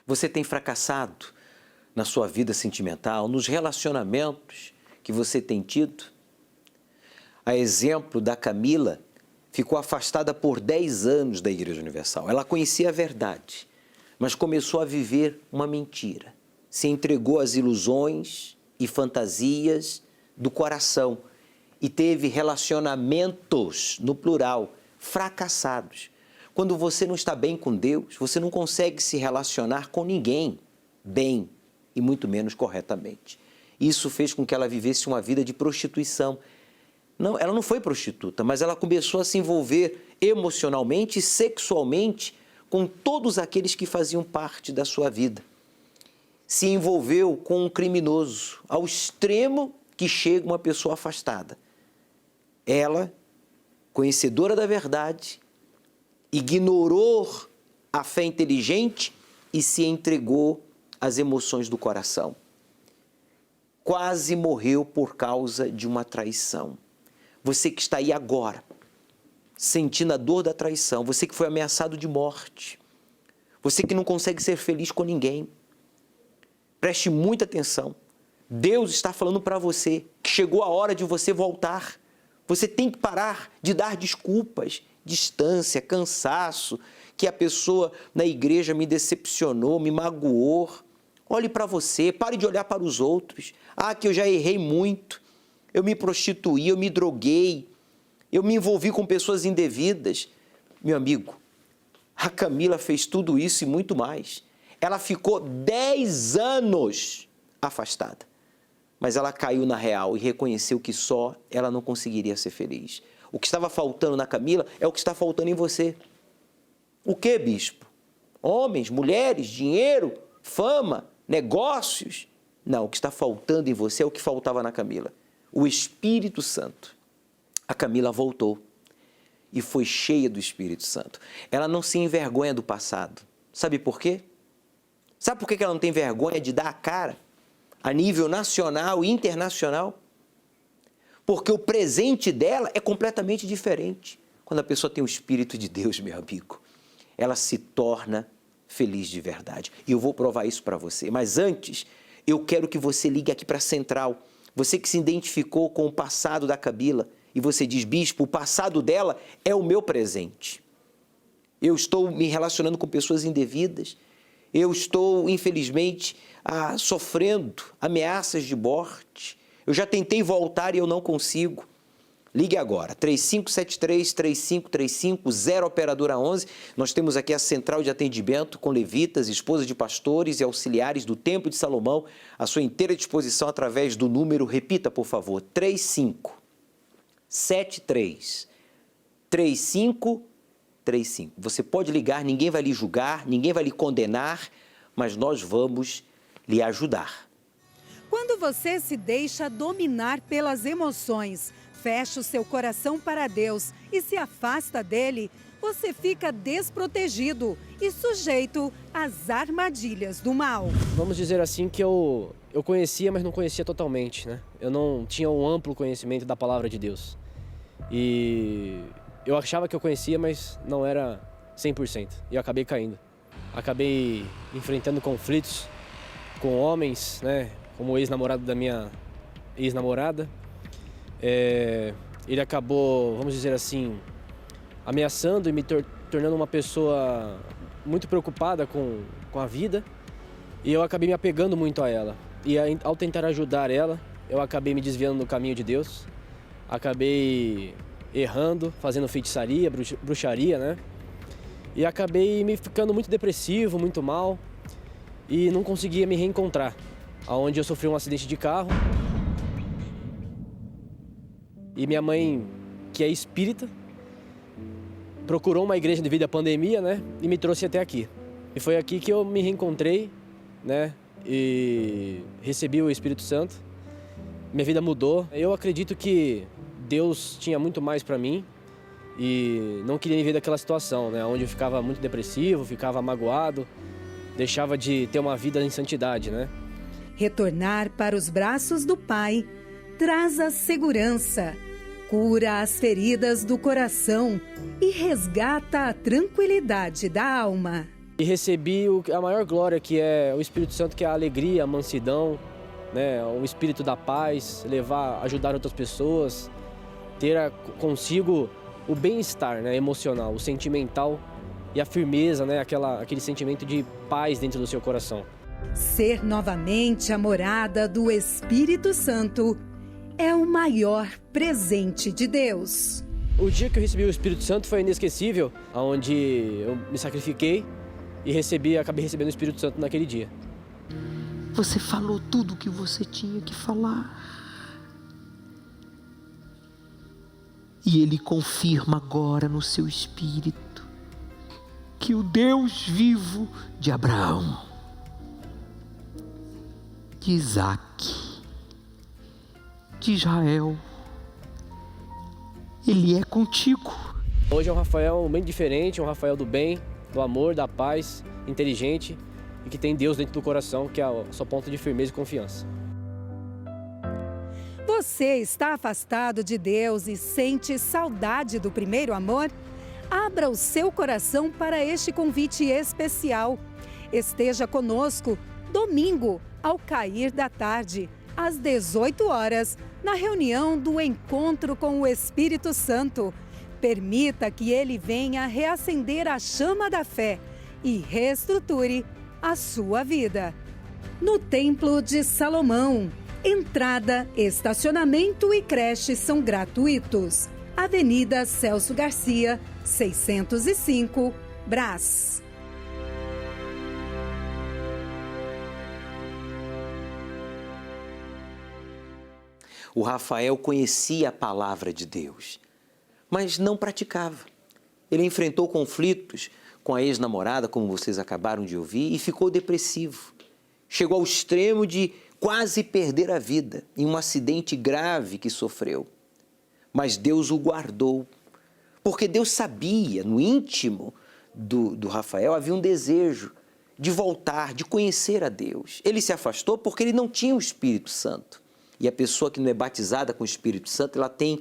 Você tem fracassado na sua vida sentimental, nos relacionamentos que você tem tido? A exemplo da Camila, ficou afastada por 10 anos da Igreja Universal. Ela conhecia a verdade, mas começou a viver uma mentira. Se entregou às ilusões e fantasias do coração e teve relacionamentos, no plural, fracassados. Quando você não está bem com Deus, você não consegue se relacionar com ninguém bem e muito menos corretamente. Isso fez com que ela vivesse uma vida de prostituição. Não, ela não foi prostituta, mas ela começou a se envolver emocionalmente e sexualmente com todos aqueles que faziam parte da sua vida. Se envolveu com um criminoso, ao extremo que chega uma pessoa afastada. Ela, conhecedora da verdade, ignorou a fé inteligente e se entregou às emoções do coração. Quase morreu por causa de uma traição. Você que está aí agora, sentindo a dor da traição, você que foi ameaçado de morte, você que não consegue ser feliz com ninguém, preste muita atenção. Deus está falando para você que chegou a hora de você voltar. Você tem que parar de dar desculpas, distância, cansaço, que a pessoa na igreja me decepcionou, me magoou. Olhe para você, pare de olhar para os outros. Ah, que eu já errei muito. Eu me prostituí, eu me droguei, eu me envolvi com pessoas indevidas. Meu amigo, a Camila fez tudo isso e muito mais. Ela ficou 10 anos afastada, mas ela caiu na real e reconheceu que só ela não conseguiria ser feliz. O que estava faltando na Camila é o que está faltando em você. O que, bispo? Homens, mulheres, dinheiro, fama, negócios? Não, o que está faltando em você é o que faltava na Camila. O Espírito Santo. A Camila voltou e foi cheia do Espírito Santo. Ela não se envergonha do passado. Sabe por quê? Sabe por que ela não tem vergonha de dar a cara a nível nacional e internacional? Porque o presente dela é completamente diferente. Quando a pessoa tem o Espírito de Deus, meu amigo, ela se torna feliz de verdade. E eu vou provar isso para você. Mas antes, eu quero que você ligue aqui para a Central. Você que se identificou com o passado da Camila e você diz, bispo, o passado dela é o meu presente. Eu estou me relacionando com pessoas indevidas, eu estou, infelizmente, sofrendo ameaças de morte, eu já tentei voltar e eu não consigo. Ligue agora, 3573-3535, 0 operadora 11. Nós temos aqui a central de atendimento com levitas, esposas de pastores e auxiliares do Templo de Salomão, à sua inteira disposição através do número, repita por favor, 3573-3535. Você pode ligar, ninguém vai lhe julgar, ninguém vai lhe condenar, mas nós vamos lhe ajudar. Quando você se deixa dominar pelas emoções, fecha o seu coração para Deus e se afasta dele, você fica desprotegido e sujeito às armadilhas do mal. Vamos dizer assim que eu conhecia, mas não conhecia totalmente, né? Eu não tinha um amplo conhecimento da palavra de Deus. E eu achava que eu conhecia, mas não era 100%. E eu acabei caindo. Acabei enfrentando conflitos com homens, né? Como o ex-namorado da minha ex-namorada. Ele acabou, vamos dizer assim, ameaçando e me tornando uma pessoa muito preocupada com a vida. E eu acabei me apegando muito a ela. E ao tentar ajudar ela, eu acabei me desviando do caminho de Deus. Acabei errando, fazendo feitiçaria, bruxaria, né? E acabei me ficando muito depressivo, muito mal. E não conseguia me reencontrar. Onde eu sofri um acidente de carro. E minha mãe, que é espírita, procurou uma igreja devido à pandemia, né? E me trouxe até aqui. E foi aqui que eu me reencontrei, né? E recebi o Espírito Santo. Minha vida mudou. Eu acredito que Deus tinha muito mais para mim e não queria me ver daquela situação, né? Onde eu ficava muito depressivo, ficava magoado, deixava de ter uma vida em santidade, né? Retornar para os braços do Pai traz a segurança, cura as feridas do coração e resgata a tranquilidade da alma. E recebi a maior glória, que é o Espírito Santo, que é a alegria, a mansidão, né? O Espírito da paz, ajudar outras pessoas, ter consigo o bem-estar, né? Emocional, o sentimental e a firmeza, né? Aquele sentimento de paz dentro do seu coração. Ser novamente a morada do Espírito Santo é o maior presente de Deus. O dia que eu recebi o Espírito Santo foi inesquecível, onde eu me sacrifiquei e acabei recebendo o Espírito Santo naquele dia. Você falou tudo o que você tinha que falar. E Ele confirma agora no seu espírito que o Deus vivo de Abraão, de Isaac, de Israel, Ele é contigo. Hoje é um Rafael bem diferente, um Rafael do bem, do amor, da paz, inteligente e que tem Deus dentro do coração, que é a sua ponta de firmeza e confiança. Você está afastado de Deus e sente saudade do primeiro amor? Abra o seu coração para este convite especial. Esteja conosco domingo, ao cair da tarde, às 18 horas, na reunião do Encontro com o Espírito Santo. Permita que Ele venha reacender a chama da fé e reestruture a sua vida. No Templo de Salomão, entrada, estacionamento e creche são gratuitos. Avenida Celso Garcia, 605, Brás. O Rafael conhecia a palavra de Deus, mas não praticava. Ele enfrentou conflitos com a ex-namorada, como vocês acabaram de ouvir, e ficou depressivo. Chegou ao extremo de quase perder a vida em um acidente grave que sofreu. Mas Deus o guardou, porque Deus sabia, no íntimo do Rafael, havia um desejo de voltar, de conhecer a Deus. Ele se afastou porque ele não tinha o Espírito Santo. E a pessoa que não é batizada com o Espírito Santo, ela tem,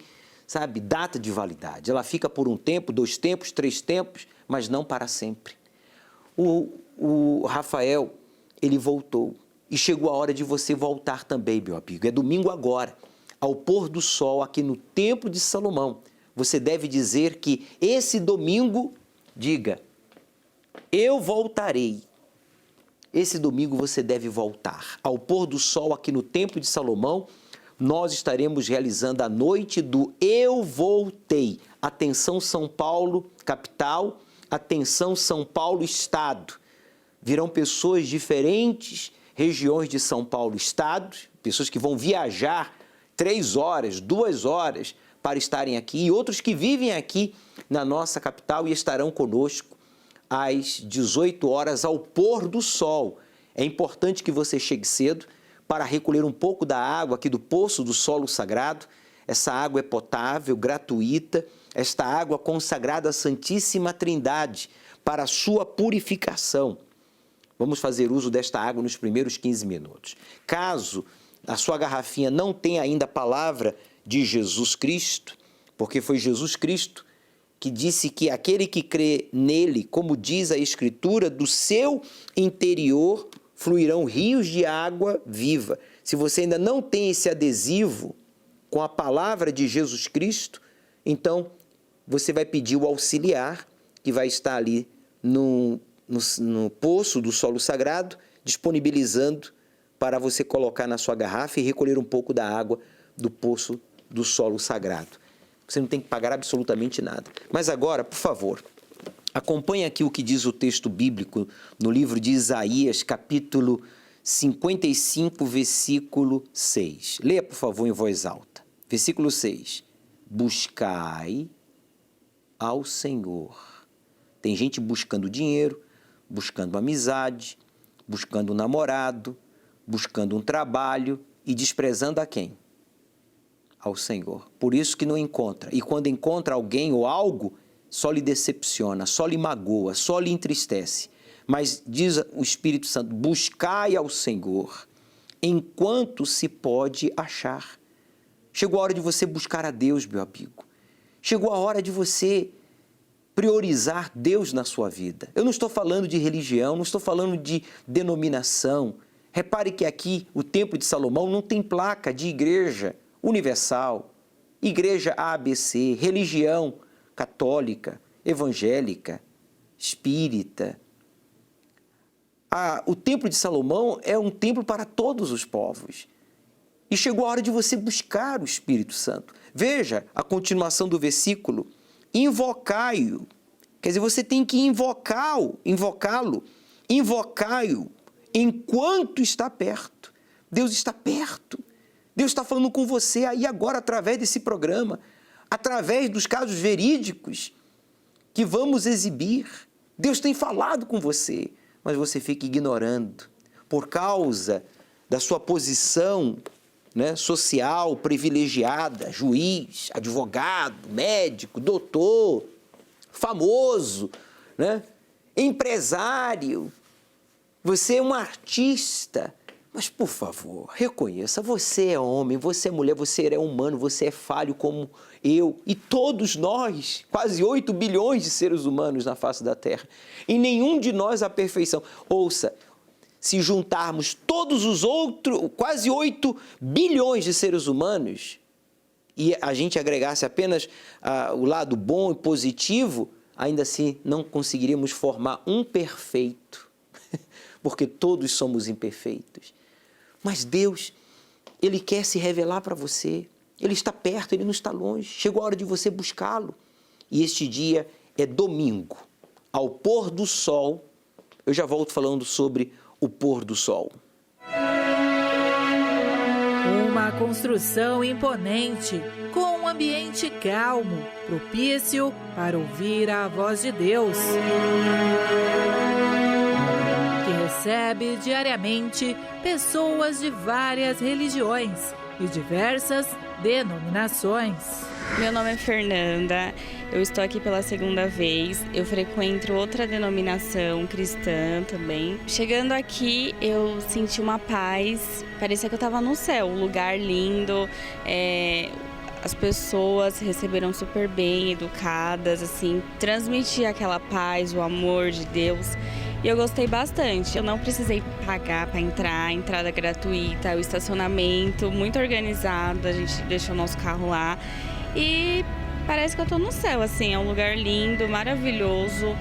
data de validade. Ela fica por um tempo, 2 tempos, 3 tempos, mas não para sempre. O Rafael, ele voltou. E chegou a hora de você voltar também, meu amigo. É domingo agora, ao pôr do sol, aqui no Templo de Salomão. Você deve dizer que esse domingo, diga, eu voltarei. Esse domingo você deve voltar. Ao pôr do sol aqui no Templo de Salomão, nós estaremos realizando a noite do Eu Voltei. Atenção São Paulo, capital, atenção São Paulo, estado. Virão pessoas de diferentes regiões de São Paulo, estado, pessoas que vão viajar 3 horas, 2 horas para estarem aqui, e outros que vivem aqui na nossa capital e estarão conosco às 18 horas ao pôr do sol. É importante que você chegue cedo para recolher um pouco da água aqui do poço do solo sagrado. Essa água é potável, gratuita, esta água consagrada à Santíssima Trindade para a sua purificação. Vamos fazer uso desta água nos primeiros 15 minutos. Caso a sua garrafinha não tenha ainda a palavra de Jesus Cristo, porque foi Jesus Cristo que disse que aquele que crê nele, como diz a Escritura, do seu interior fluirão rios de água viva. Se você ainda não tem esse adesivo com a palavra de Jesus Cristo, então você vai pedir o auxiliar, que vai estar ali no poço do solo sagrado, disponibilizando para você colocar na sua garrafa e recolher um pouco da água do poço do solo sagrado. Você não tem que pagar absolutamente nada. Mas agora, por favor, acompanhe aqui o que diz o texto bíblico no livro de Isaías, capítulo 55, versículo 6. Leia, por favor, em voz alta. Versículo 6. Buscai ao Senhor. Tem gente buscando dinheiro, buscando amizade, buscando um namorado, buscando um trabalho e desprezando a quem? Ao Senhor. Por isso que não encontra. E quando encontra alguém ou algo, só lhe decepciona, só lhe magoa, só lhe entristece. Mas diz o Espírito Santo, buscai ao Senhor enquanto se pode achar. Chegou a hora de você buscar a Deus, meu amigo. Chegou a hora de você priorizar Deus na sua vida. Eu não estou falando de religião, não estou falando de denominação. Repare que aqui o Templo de Salomão não tem placa de igreja universal, igreja ABC, religião católica, evangélica, espírita. O Templo de Salomão é um templo para todos os povos. E chegou a hora de você buscar o Espírito Santo. Veja a continuação do versículo. Invocai-o. Quer dizer, você tem que invocá-lo, invocai-o enquanto está perto. Deus está perto. Deus está falando com você aí agora através desse programa, através dos casos verídicos que vamos exibir. Deus tem falado com você, mas você fica ignorando por causa da sua posição, né, social, privilegiada, juiz, advogado, médico, doutor, famoso, né, empresário. Você é um artista, mas, por favor, reconheça, você é homem, você é mulher, você é humano, você é falho como eu e todos nós, quase 8 bilhões de seres humanos na face da Terra. E nenhum de nós a perfeição. Ouça, se juntarmos todos os outros, quase 8 bilhões de seres humanos, e a gente agregasse apenas o lado bom e positivo, ainda assim não conseguiríamos formar um perfeito, porque todos somos imperfeitos. Mas Deus, Ele quer se revelar para você. Ele está perto, Ele não está longe. Chegou a hora de você buscá-lo. E este dia é domingo, ao pôr do sol. Eu já volto falando sobre o pôr do sol. Uma construção imponente, com um ambiente calmo, propício para ouvir a voz de Deus. Que recebe diariamente pessoas de várias religiões e diversas denominações. Meu nome é Fernanda, eu estou aqui pela segunda vez, eu frequento outra denominação cristã também. Chegando aqui, eu senti uma paz, parecia que eu estava no céu, um lugar lindo, as pessoas receberam super bem, educadas, assim, transmitia aquela paz, o amor de Deus. E eu gostei bastante. Eu não precisei pagar para entrar, entrada gratuita, o estacionamento muito organizado, a gente deixou nosso carro lá. E parece que eu estou no céu, assim, é um lugar lindo, maravilhoso,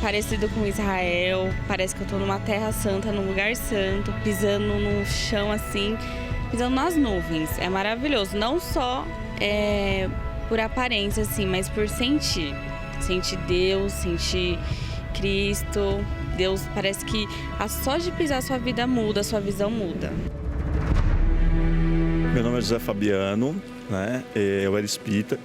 parecido com Israel, parece que eu estou numa terra santa, num lugar santo, pisando no chão assim, pisando nas nuvens. É maravilhoso, não só por aparência, assim, mas por sentir Deus, sentir Cristo. Deus, parece que só de pisar a sua vida muda, a sua visão muda. Meu nome é José Fabiano, né? Eu era espírita,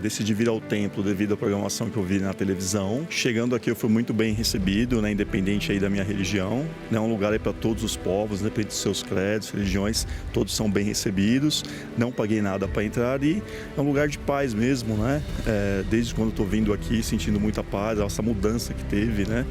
decidi vir ao templo devido à programação que eu vi na televisão. Chegando aqui eu fui muito bem recebido, né? Independente aí da minha religião. É um lugar para todos os povos, independente dos seus credos, religiões, todos são bem recebidos. Não paguei nada para entrar e é um lugar de paz mesmo, né? Desde quando estou vindo aqui, sentindo muita paz, essa mudança que teve, né?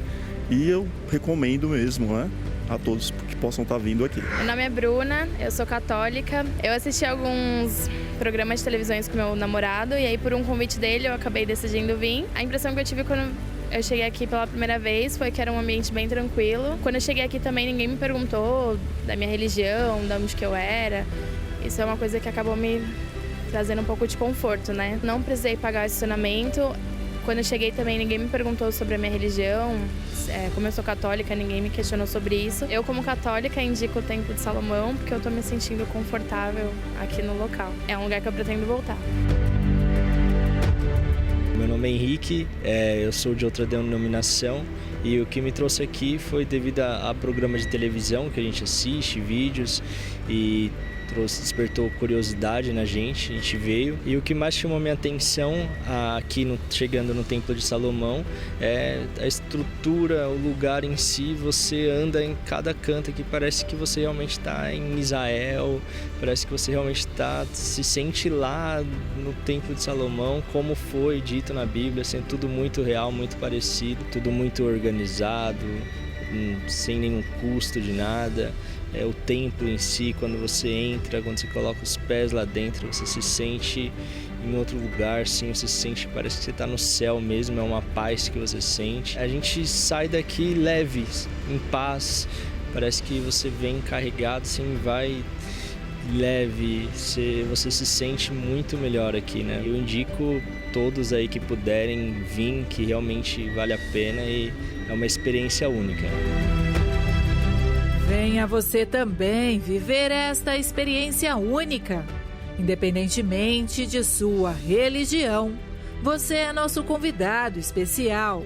E eu recomendo mesmo, né, a todos que possam estar vindo aqui. Meu nome é Bruna, eu sou católica. Eu assisti alguns programas de televisões com meu namorado e aí por um convite dele eu acabei decidindo vir. A impressão que eu tive quando eu cheguei aqui pela primeira vez foi que era um ambiente bem tranquilo. Quando eu cheguei aqui também ninguém me perguntou da minha religião, de onde que eu era. Isso é uma coisa que acabou me trazendo um pouco de conforto, né? Não precisei pagar estacionamento. Quando eu cheguei também ninguém me perguntou sobre a minha religião, como eu sou católica, ninguém me questionou sobre isso. Eu, como católica, indico o Templo de Salomão porque eu estou me sentindo confortável aqui no local. É um lugar que eu pretendo voltar. Meu nome é Henrique, eu sou de outra denominação e o que me trouxe aqui foi devido a programa de televisão que a gente assiste, vídeos e despertou curiosidade na gente, a gente veio. E o que mais chamou minha atenção aqui chegando no Templo de Salomão é a estrutura, o lugar em si. Você anda em cada canto que parece que você realmente está em Israel, parece que você realmente se sente lá no Templo de Salomão, como foi dito na Bíblia, assim, tudo muito real, muito parecido, tudo muito organizado, sem nenhum custo de nada. o templo em si, quando você entra, quando você coloca os pés lá dentro, você se sente em outro lugar, sim, você se sente, parece que você está no céu mesmo, é uma paz que você sente. A gente sai daqui leve, em paz, parece que você vem carregado, assim, vai leve, você se sente muito melhor aqui, né? Eu indico todos aí que puderem vir, que realmente vale a pena e é uma experiência única. Venha você também viver esta experiência única. Independentemente de sua religião, você é nosso convidado especial.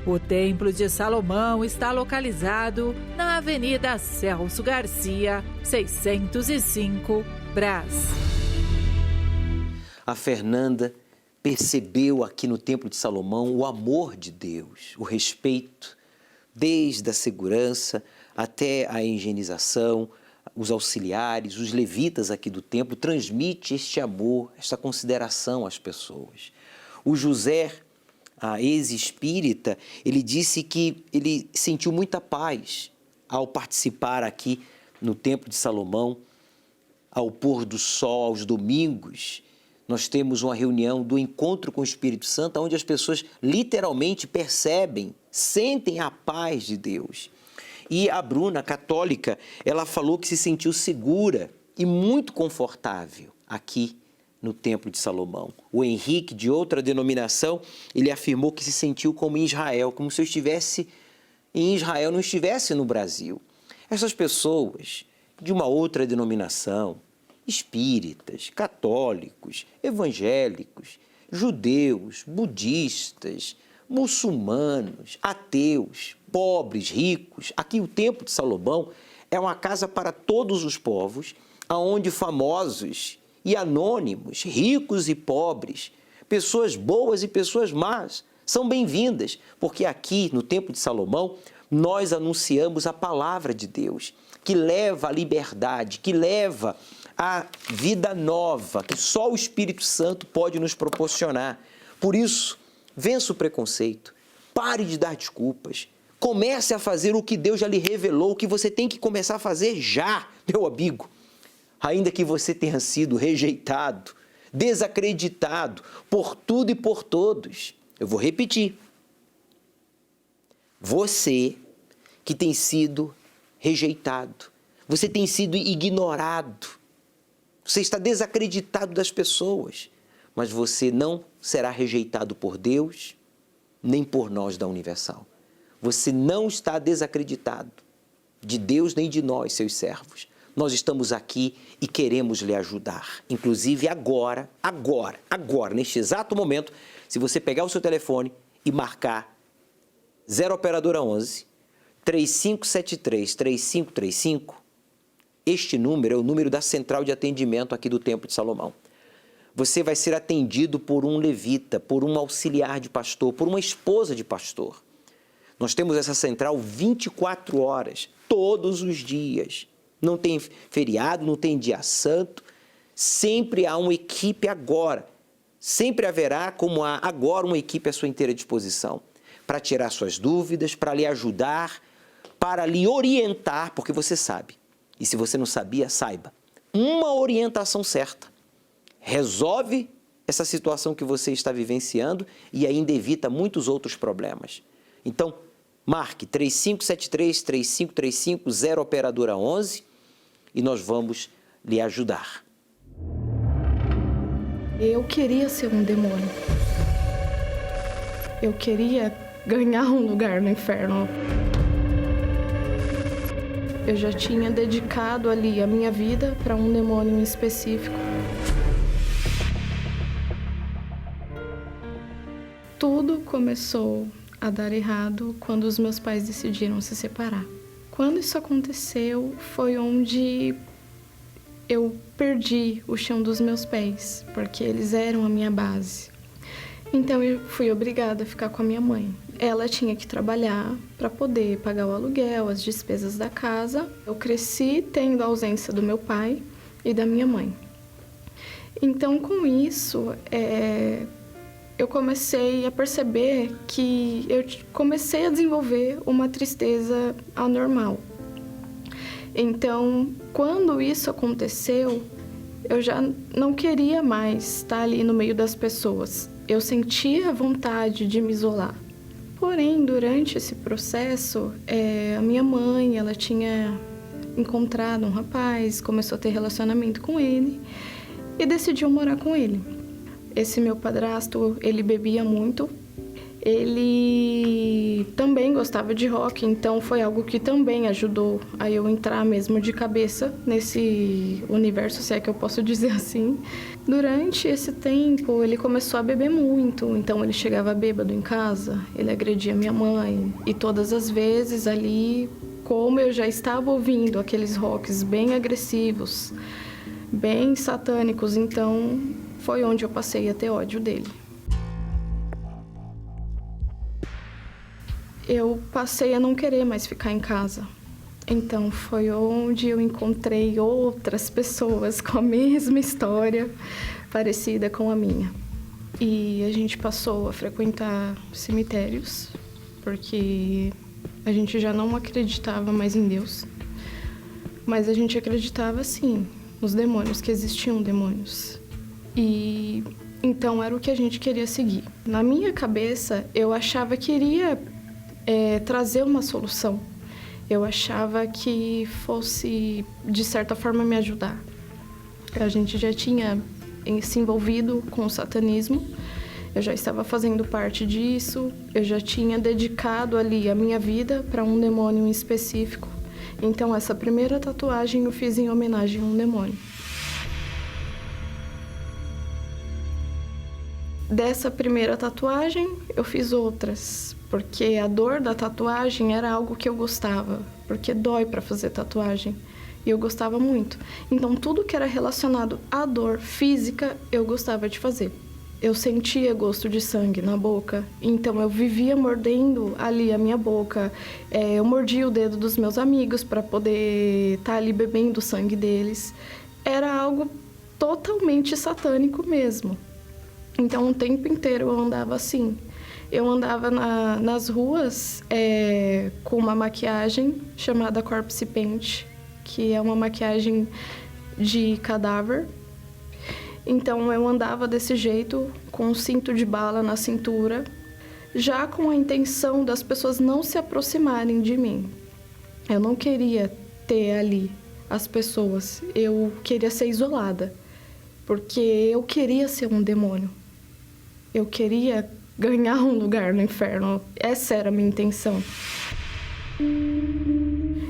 O Templo de Salomão está localizado na Avenida Celso Garcia, 605, Brás. A Fernanda percebeu aqui no Templo de Salomão o amor de Deus, o respeito, desde a segurança até a higienização. Os auxiliares, os levitas aqui do templo, transmite este amor, esta consideração às pessoas. O José, a ex-espírita, ele disse que ele sentiu muita paz ao participar aqui no Templo de Salomão, ao pôr do sol, aos domingos. Nós temos uma reunião do Encontro com o Espírito Santo, onde as pessoas literalmente percebem, sentem a paz de Deus. E a Bruna, católica, ela falou que se sentiu segura e muito confortável aqui no Templo de Salomão. O Henrique, de outra denominação, ele afirmou que se sentiu como em Israel, como se eu estivesse em Israel, não estivesse no Brasil. Essas pessoas de uma outra denominação, espíritas, católicos, evangélicos, judeus, budistas, muçulmanos, ateus, pobres, ricos. Aqui o Templo de Salomão é uma casa para todos os povos, aonde famosos e anônimos, ricos e pobres, pessoas boas e pessoas más, são bem-vindas, porque aqui no Templo de Salomão nós anunciamos a palavra de Deus, que leva à liberdade, que leva à vida nova, que só o Espírito Santo pode nos proporcionar. Por isso, vença o preconceito, pare de dar desculpas, comece a fazer o que Deus já lhe revelou, o que você tem que começar a fazer já, meu amigo. Ainda que você tenha sido rejeitado, desacreditado por tudo e por todos. Eu vou repetir. Você que tem sido rejeitado, você tem sido ignorado, você está desacreditado das pessoas, mas você não será rejeitado por Deus, nem por nós da Universal. Você não está desacreditado de Deus nem de nós, seus servos. Nós estamos aqui e queremos lhe ajudar. Inclusive agora, neste exato momento, se você pegar o seu telefone e marcar 0 operadora 11 3573 3535, este número é o número da central de atendimento aqui do Templo de Salomão. Você vai ser atendido por um levita, por um auxiliar de pastor, por uma esposa de pastor. Nós temos essa central 24 horas, todos os dias. Não tem feriado, não tem dia santo. Sempre há uma equipe agora. Sempre haverá, como há agora, uma equipe à sua inteira disposição para tirar suas dúvidas, para lhe ajudar, para lhe orientar, porque você sabe. E se você não sabia, saiba. Uma orientação certa resolve essa situação que você está vivenciando e ainda evita muitos outros problemas. Então, marque 3573-3535, 0 operadora 11 e nós vamos lhe ajudar. Eu queria ser um demônio. Eu queria ganhar um lugar no inferno. Eu já tinha dedicado ali a minha vida para um demônio específico. Tudo começou a dar errado quando os meus pais decidiram se separar. Quando isso aconteceu, foi onde eu perdi o chão dos meus pés, porque eles eram a minha base. Então eu fui obrigada a ficar com a minha mãe. Ela tinha que trabalhar para poder pagar o aluguel, as despesas da casa. Eu cresci tendo a ausência do meu pai e da minha mãe. Então, com isso, eu comecei a perceber que eu comecei a desenvolver uma tristeza anormal. Então, quando isso aconteceu, eu já não queria mais estar ali no meio das pessoas. Eu sentia vontade de me isolar. Porém, durante esse processo, a minha mãe, ela tinha encontrado um rapaz, começou a ter relacionamento com ele e decidiu morar com ele. Esse meu padrasto, ele bebia muito. Ele também gostava de rock, então foi algo que também ajudou a eu entrar mesmo de cabeça nesse universo, se é que eu posso dizer assim. Durante esse tempo, ele começou a beber muito, então ele chegava bêbado em casa, ele agredia minha mãe. E todas as vezes ali, como eu já estava ouvindo aqueles rocks bem agressivos, bem satânicos, então foi onde eu passei a ter ódio dele. Eu passei a não querer mais ficar em casa. Então, foi onde eu encontrei outras pessoas com a mesma história, parecida com a minha. E a gente passou a frequentar cemitérios, porque a gente já não acreditava mais em Deus. Mas a gente acreditava, sim, nos demônios, que existiam demônios. E então era o que a gente queria seguir. Na minha cabeça, eu achava que iria trazer uma solução. Eu achava que fosse, de certa forma, me ajudar. A gente já tinha se envolvido com o satanismo, eu já estava fazendo parte disso, eu já tinha dedicado ali a minha vida para um demônio em específico. Então, essa primeira tatuagem eu fiz em homenagem a um demônio. Dessa primeira tatuagem, eu fiz outras, porque a dor da tatuagem era algo que eu gostava, porque dói para fazer tatuagem, e eu gostava muito. Então, tudo que era relacionado à dor física, eu gostava de fazer. Eu sentia gosto de sangue na boca, então eu vivia mordendo ali a minha boca. Eu mordia o dedo dos meus amigos para poder estar ali bebendo o sangue deles. Era algo totalmente satânico mesmo. Então, o tempo inteiro eu andava assim. Eu andava nas ruas com uma maquiagem chamada Corpse Paint, que é uma maquiagem de cadáver. Então, eu andava desse jeito, com um cinto de bala na cintura, já com a intenção das pessoas não se aproximarem de mim. Eu não queria ter ali as pessoas, eu queria ser isolada, porque eu queria ser um demônio. Eu queria ganhar um lugar no inferno. Essa era a minha intenção.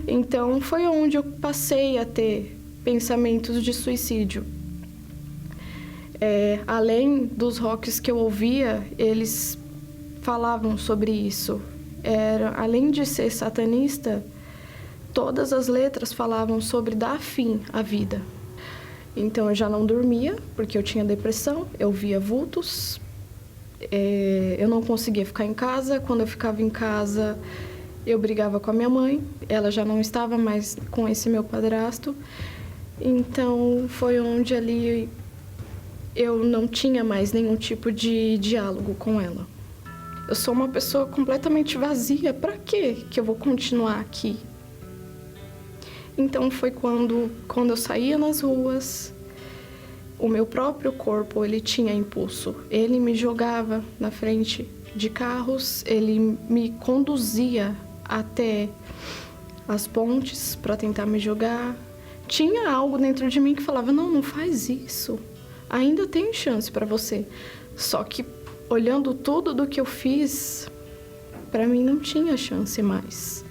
Então, foi onde eu passei a ter pensamentos de suicídio. Além dos rocks que eu ouvia, eles falavam sobre isso. Além de ser satanista, todas as letras falavam sobre dar fim à vida. Então, eu já não dormia, porque eu tinha depressão, eu via vultos. Eu não conseguia ficar em casa. Quando eu ficava em casa, eu brigava com a minha mãe. Ela já não estava mais com esse meu padrasto. Então, foi onde ali eu não tinha mais nenhum tipo de diálogo com ela. Eu sou uma pessoa completamente vazia. Para quê que eu vou continuar aqui? Então, foi quando eu saía nas ruas, o meu próprio corpo, ele tinha impulso. Ele me jogava na frente de carros, ele me conduzia até as pontes para tentar me jogar. Tinha algo dentro de mim que falava, não faz isso. Ainda tem chance para você. Só que, olhando tudo do que eu fiz, para mim não tinha chance mais.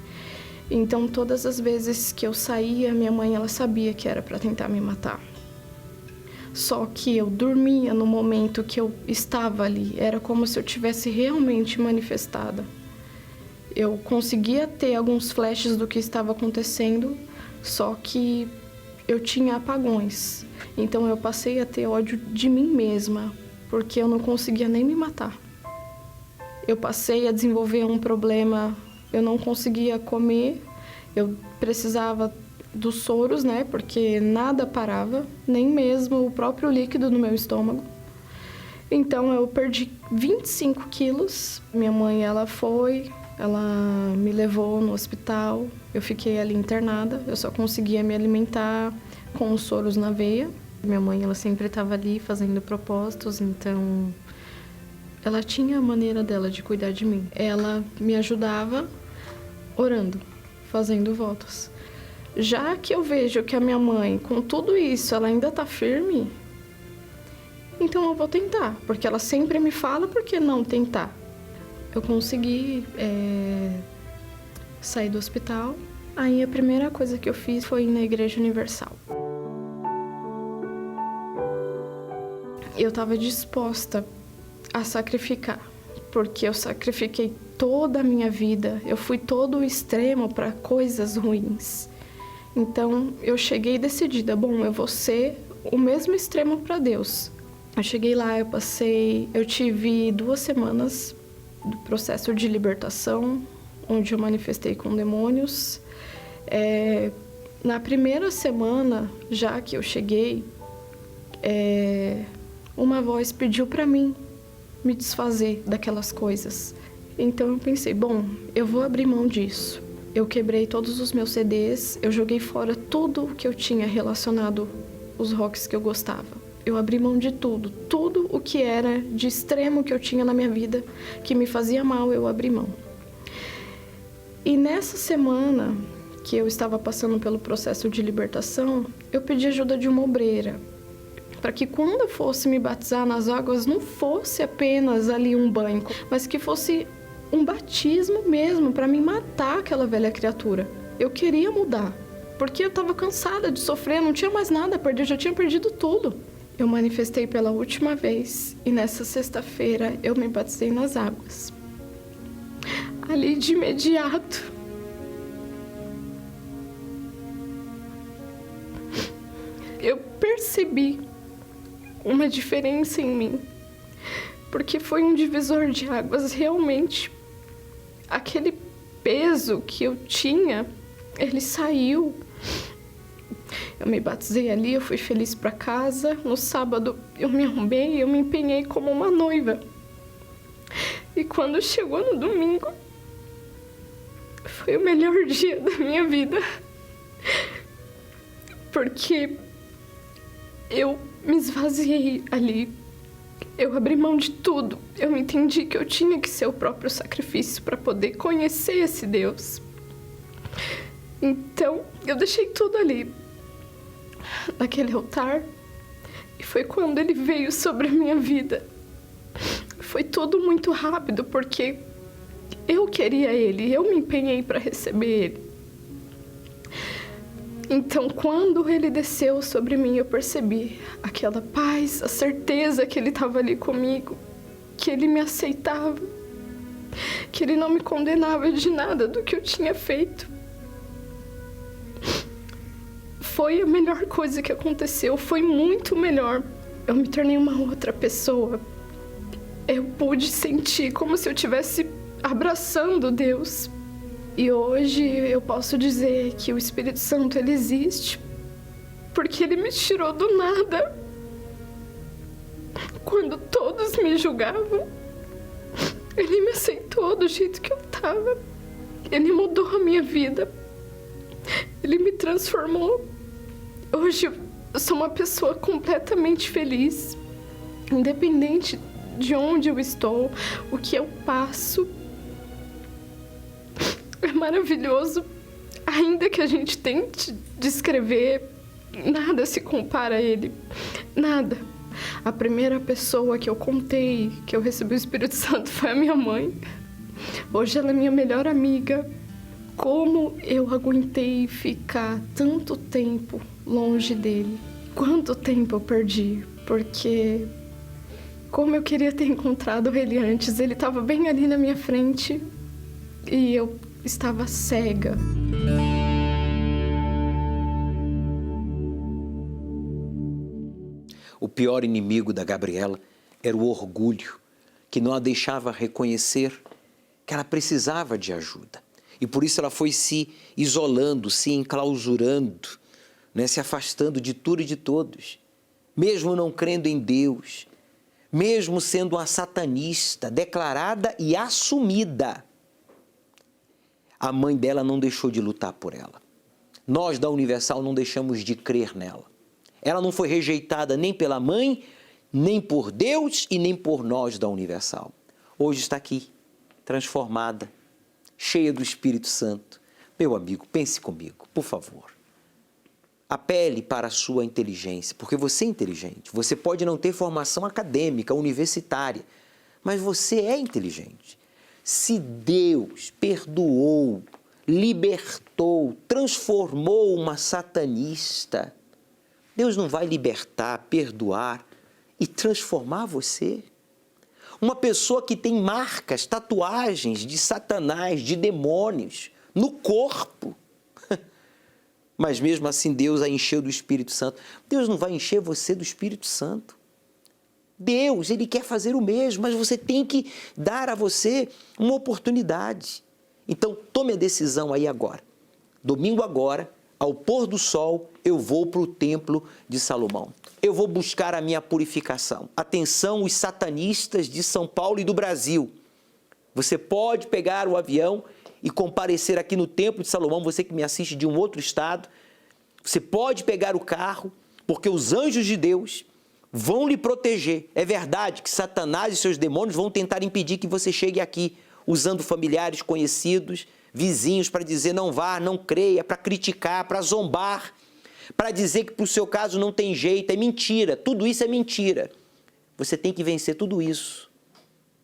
Então, todas as vezes que eu saía, minha mãe, ela sabia que era para tentar me matar. Só que eu dormia no momento que eu estava ali. Era como se eu tivesse realmente manifestada. Eu conseguia ter alguns flashes do que estava acontecendo, só que eu tinha apagões. Então eu passei a ter ódio de mim mesma, porque eu não conseguia nem me matar. Eu passei a desenvolver um problema, eu não conseguia comer, eu precisava dos soros, né? Porque nada parava, nem mesmo o próprio líquido no meu estômago. Então eu perdi 25 quilos. Minha mãe, ela foi Ela me levou no hospital, eu fiquei ali internada, eu só conseguia me alimentar com os soros na veia. Minha mãe, ela sempre estava ali fazendo propósitos, então ela tinha a maneira dela de cuidar de mim. Ela me ajudava orando, fazendo votos. Já que eu vejo que a minha mãe, com tudo isso, ela ainda está firme, então eu vou tentar, porque ela sempre me fala, por que não tentar? Eu consegui sair do hospital. Aí a primeira coisa que eu fiz foi ir na Igreja Universal. Eu estava disposta a sacrificar, porque eu sacrifiquei toda a minha vida, eu fui todo o extremo para coisas ruins. Então eu cheguei decidida, bom, eu vou ser o mesmo extremo para Deus. Eu cheguei lá, eu tive 2 semanas do processo de libertação, onde eu manifestei com demônios. Na primeira semana, já que eu cheguei, uma voz pediu para mim me desfazer daquelas coisas. Então eu pensei, bom, eu vou abrir mão disso. Eu quebrei todos os meus CDs, eu joguei fora tudo que eu tinha relacionado aos rocks que eu gostava. Eu abri mão de tudo, tudo o que era de extremo que eu tinha na minha vida, que me fazia mal, eu abri mão. E nessa semana que eu estava passando pelo processo de libertação, eu pedi ajuda de uma obreira, para que quando eu fosse me batizar nas águas, não fosse apenas ali um banho, mas que fosse um batismo mesmo, para me matar aquela velha criatura. Eu queria mudar, porque eu estava cansada de sofrer, não tinha mais nada a perder, eu já tinha perdido tudo. Eu manifestei pela última vez e nessa sexta-feira eu me batizei nas águas. Ali de imediato, eu percebi uma diferença em mim, porque foi um divisor de águas. Realmente, aquele peso que eu tinha, ele saiu. Eu me batizei ali, eu fui feliz para casa. No sábado eu me arrumei, eu me empenhei como uma noiva. E quando chegou no domingo, foi o melhor dia da minha vida. Porque eu me esvaziei ali. Eu abri mão de tudo. Eu entendi que eu tinha que ser o próprio sacrifício para poder conhecer esse Deus. Então, eu deixei tudo ali, naquele altar, e foi quando ele veio sobre a minha vida. Foi tudo muito rápido, porque eu queria ele, eu me empenhei para receber ele. Então, quando ele desceu sobre mim, eu percebi aquela paz, a certeza que ele estava ali comigo, que ele me aceitava, que ele não me condenava de nada do que eu tinha feito. Foi a melhor coisa que aconteceu, foi muito melhor. Eu me tornei uma outra pessoa. Eu pude sentir como se eu estivesse abraçando Deus. E hoje eu posso dizer que o Espírito Santo, ele existe, porque ele me tirou do nada. Quando todos me julgavam, ele me aceitou do jeito que eu estava. Ele mudou a minha vida. Ele me transformou. Hoje eu sou uma pessoa completamente feliz, independente de onde eu estou, o que eu passo. É maravilhoso. Ainda que a gente tente descrever, nada se compara a ele. Nada. A primeira pessoa que eu contei que eu recebi o Espírito Santo foi a minha mãe. Hoje ela é minha melhor amiga. Como eu aguentei ficar tanto tempo longe dele? Quanto tempo eu perdi? Porque como eu queria ter encontrado ele antes. Ele estava bem ali na minha frente e eu estava cega. O pior inimigo da Gabriela era o orgulho, que não a deixava reconhecer que ela precisava de ajuda. E por isso ela foi se isolando, se enclausurando, né, se afastando de tudo e de todos. Mesmo não crendo em Deus, mesmo sendo uma satanista declarada e assumida, a mãe dela não deixou de lutar por ela. Nós da Universal não deixamos de crer nela. Ela não foi rejeitada nem pela mãe, nem por Deus e nem por nós da Universal. Hoje está aqui, transformada, cheia do Espírito Santo. Meu amigo, pense comigo, por favor. Apele para a sua inteligência, porque você é inteligente. Você pode não ter formação acadêmica, universitária, mas você é inteligente. Se Deus perdoou, libertou, transformou uma satanista, Deus não vai libertar, perdoar e transformar você? Uma pessoa que tem marcas, tatuagens de Satanás, de demônios, no corpo. Mas mesmo assim Deus a encheu do Espírito Santo. Deus não vai encher você do Espírito Santo. Deus, Ele quer fazer o mesmo, mas você tem que dar a você uma oportunidade. Então, tome a decisão aí agora. Domingo agora, ao pôr do sol, eu vou para o templo de Salomão. Eu vou buscar a minha purificação. Atenção, os satanistas de São Paulo e do Brasil. Você pode pegar o avião e comparecer aqui no templo de Salomão, você que me assiste de um outro estado. Você pode pegar o carro, porque os anjos de Deus vão lhe proteger. É verdade que Satanás e seus demônios vão tentar impedir que você chegue aqui, usando familiares, conhecidos, vizinhos, para dizer não vá, não creia, para criticar, para zombar, para dizer que para o seu caso não tem jeito, é mentira, tudo isso é mentira. Você tem que vencer tudo isso.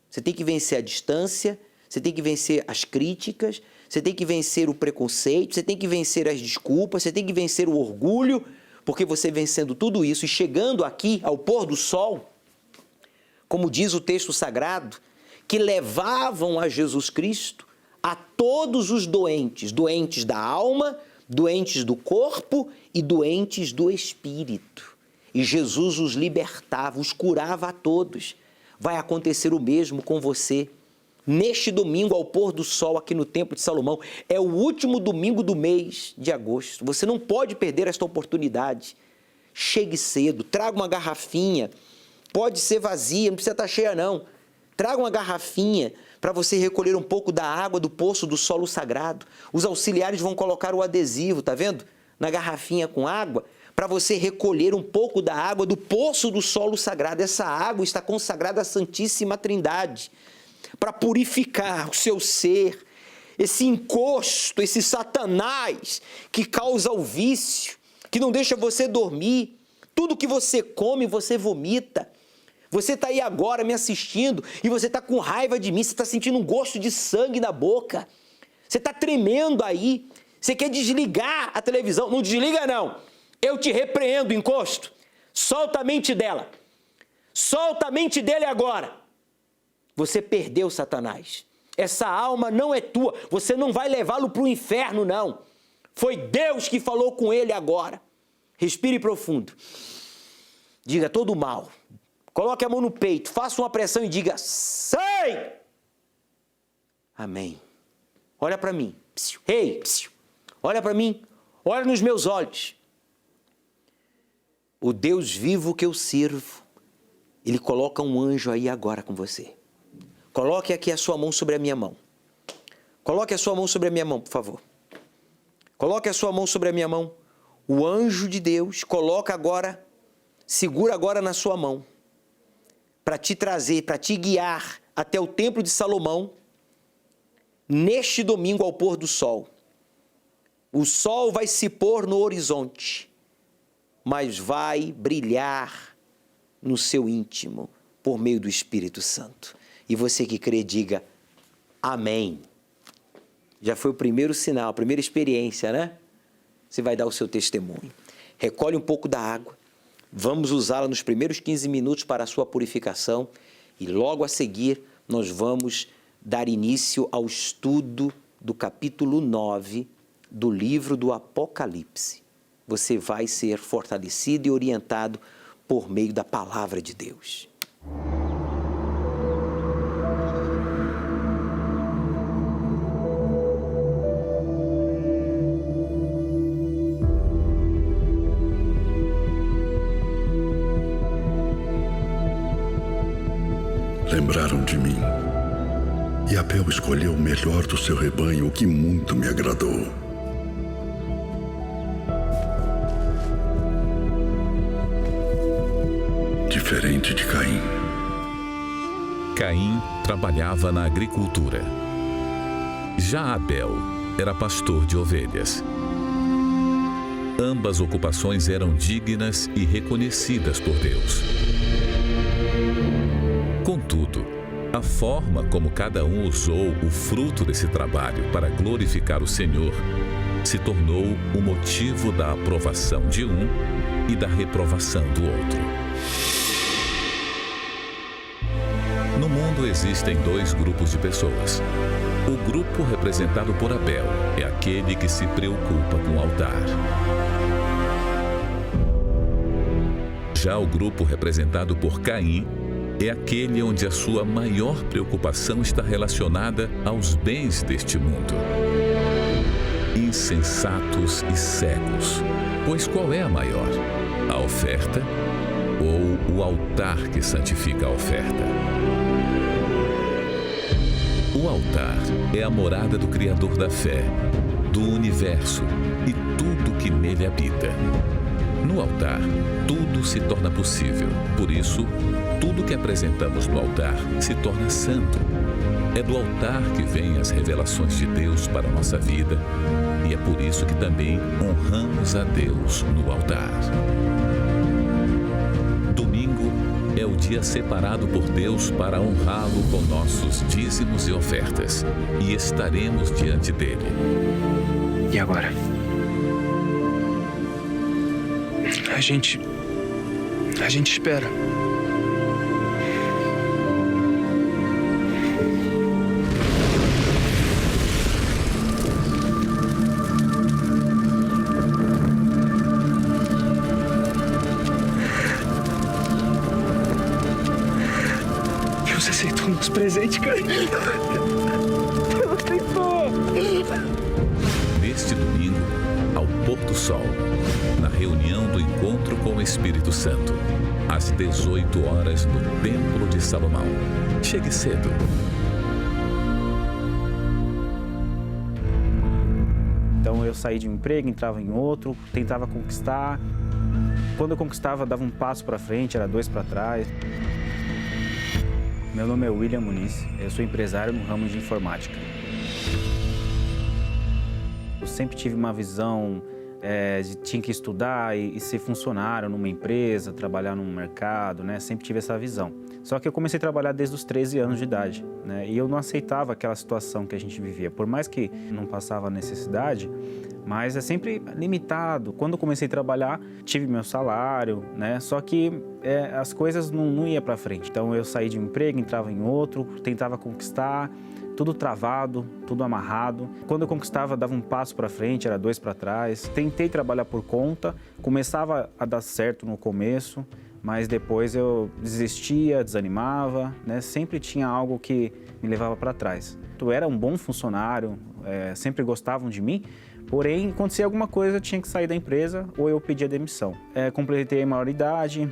Você tem que vencer a distância, você tem que vencer as críticas, você tem que vencer o preconceito, você tem que vencer as desculpas, você tem que vencer o orgulho, porque você vencendo tudo isso e chegando aqui ao pôr do sol, como diz o texto sagrado, que levavam a Jesus Cristo a todos os doentes, doentes da alma, doentes do corpo e doentes do espírito. E Jesus os libertava, os curava a todos. Vai acontecer o mesmo com você. Neste domingo, ao pôr do sol aqui no Templo de Salomão, é o último domingo do mês de agosto. Você não pode perder esta oportunidade. Chegue cedo, traga uma garrafinha, pode ser vazia, não precisa estar cheia não. Traga uma garrafinha para você recolher um pouco da água do poço do solo sagrado. Os auxiliares vão colocar o adesivo, tá vendo? Na garrafinha com água, para você recolher um pouco da água do poço do solo sagrado. Essa água está consagrada à Santíssima Trindade, para purificar o seu ser, esse encosto, esse Satanás que causa o vício, que não deixa você dormir. Tudo que você come, você vomita. Você está aí agora me assistindo e você está com raiva de mim, você está sentindo um gosto de sangue na boca. Você está tremendo aí, você quer desligar a televisão. Não desliga não, eu te repreendo, encosto. Solta a mente dela, solta a mente dele agora. Você perdeu, Satanás. Essa alma não é tua, você não vai levá-lo para o inferno não. Foi Deus que falou com ele agora. Respire profundo. Diga todo o mal. Coloque a mão no peito, faça uma pressão e diga: sai! Amém. Olha para mim. Ei, olha para mim. Olha nos meus olhos. O Deus vivo que eu sirvo, Ele coloca um anjo aí agora com você. Coloque aqui a sua mão sobre a minha mão. Coloque a sua mão sobre a minha mão, por favor. Coloque a sua mão sobre a minha mão. O anjo de Deus coloca agora, segura agora na sua mão, para te trazer, para te guiar até o Templo de Salomão, neste domingo ao pôr do sol. O sol vai se pôr no horizonte, mas vai brilhar no seu íntimo, por meio do Espírito Santo. E você que crê, diga amém. Já foi o primeiro sinal, a primeira experiência, né? Você vai dar o seu testemunho. Recolhe um pouco da água. Vamos usá-la nos primeiros 15 minutos para a sua purificação. E logo a seguir, nós vamos dar início ao estudo do capítulo 9 do livro do Apocalipse. Você vai ser fortalecido e orientado por meio da palavra de Deus. Lembraram de mim E Abel escolheu o melhor do seu rebanho, o que muito me agradou. Diferente de Caim. Caim trabalhava na agricultura. Já Abel era pastor de ovelhas. Ambas ocupações eram dignas e reconhecidas por Deus. Contudo, a forma como cada um usou o fruto desse trabalho para glorificar o Senhor se tornou o motivo da aprovação de um e da reprovação do outro. No mundo existem dois grupos de pessoas. O grupo representado por Abel é aquele que se preocupa com o altar. Já o grupo representado por Caim é aquele onde a sua maior preocupação está relacionada aos bens deste mundo. Insensatos e cegos, pois qual é a maior? A oferta ou o altar que santifica a oferta? O altar é a morada do Criador da fé, do universo e tudo que nele habita. No altar, tudo se torna possível. Por isso, tudo que apresentamos no altar se torna santo. É do altar que vêm as revelações de Deus para a nossa vida e é por isso que também honramos a Deus no altar. Domingo é o dia separado por Deus para honrá-lo com nossos dízimos e ofertas, e estaremos diante dele. E agora? A gente espera. Você aceitou nosso presente, cara. Neste domingo, ao pôr do sol, na reunião do encontro com o Espírito Santo, às 18 horas no Templo de Salomão. Chegue cedo. Então eu saí de um emprego, entrava em outro, tentava conquistar. Quando eu conquistava, dava um passo para frente, era 2 para trás. Meu nome é William Muniz, eu sou empresário no ramo de informática. Eu sempre tive uma visão de tinha que estudar e ser funcionário numa empresa, trabalhar num mercado, né? Sempre tive essa visão. Só que eu comecei a trabalhar desde os 13 anos de idade, né? E eu não aceitava aquela situação que a gente vivia. Por mais que não passava necessidade, mas é sempre limitado. Quando eu comecei a trabalhar, tive meu salário, né? Só que as coisas não iam para frente. Então eu saí de um emprego, entrava em outro, tentava conquistar, tudo travado, tudo amarrado. Quando eu conquistava, dava um passo para frente, era 2 para trás. Tentei trabalhar por conta, começava a dar certo no começo, mas depois eu desistia, desanimava, né? Sempre tinha algo que me levava para trás. Eu era um bom funcionário, sempre gostavam de mim, porém, acontecia alguma coisa, eu tinha que sair da empresa ou eu pedia demissão. Completei a maioridade,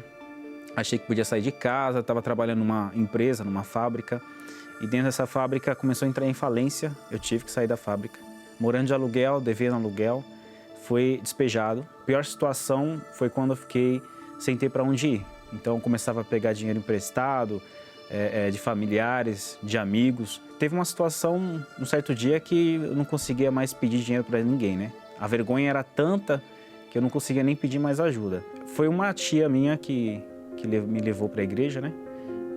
achei que podia sair de casa, estava trabalhando numa empresa, numa fábrica, e dentro dessa fábrica começou a entrar em falência, eu tive que sair da fábrica. Morando de aluguel, devendo aluguel, fui despejado. A pior situação foi quando eu fiquei sem ter para onde ir. Então, começava a pegar dinheiro emprestado, de familiares, de amigos. Teve uma situação, um certo dia, que eu não conseguia mais pedir dinheiro para ninguém, né? A vergonha era tanta que eu não conseguia nem pedir mais ajuda. Foi uma tia minha que me levou para a igreja, né?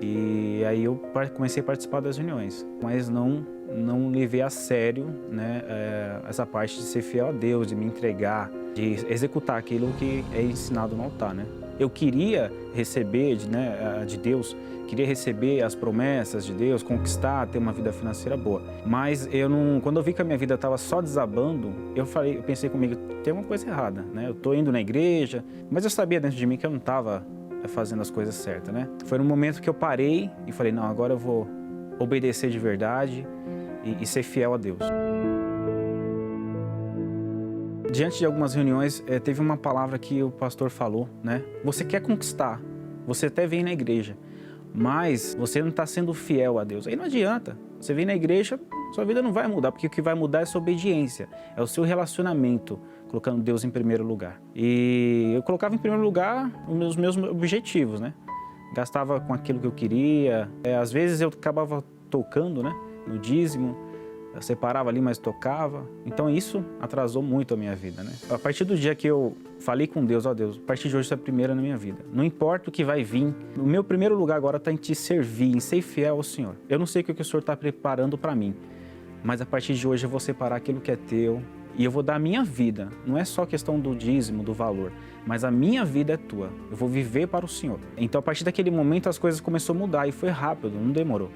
E aí eu comecei a participar das reuniões, mas não levei a sério, né, essa parte de ser fiel a Deus, de me entregar, de executar aquilo que é ensinado no altar, né? Eu queria receber de Deus, queria receber as promessas de Deus, conquistar, ter uma vida financeira boa. Mas quando eu vi que a minha vida estava só desabando, eu pensei comigo, tem uma coisa errada, né? Eu estou indo na igreja, mas eu sabia dentro de mim que eu não estava fazendo as coisas certas, né? Foi no momento que eu parei e falei, não, agora eu vou obedecer de verdade e ser fiel a Deus. Diante de algumas reuniões, teve uma palavra que o pastor falou, né? Você quer conquistar, você até vem na igreja, mas você não está sendo fiel a Deus. Aí não adianta. Você vem na igreja, sua vida não vai mudar, porque o que vai mudar é sua obediência, é o seu relacionamento, colocando Deus em primeiro lugar. E eu colocava em primeiro lugar os meus objetivos, né? Gastava com aquilo que eu queria. Às vezes eu acabava tocando, né, no dízimo, eu separava ali, mas tocava. Então isso atrasou muito a minha vida, né? A partir do dia que eu falei com Deus, ó Deus, a partir de hoje você é a primeira na minha vida. Não importa o que vai vir, o meu primeiro lugar agora está em te servir, em ser fiel ao Senhor. Eu não sei o que o Senhor está preparando para mim, mas a partir de hoje eu vou separar aquilo que é teu e eu vou dar a minha vida. Não é só questão do dízimo, do valor, mas a minha vida é tua. Eu vou viver para o Senhor. Então a partir daquele momento as coisas começaram a mudar e foi rápido, não demorou.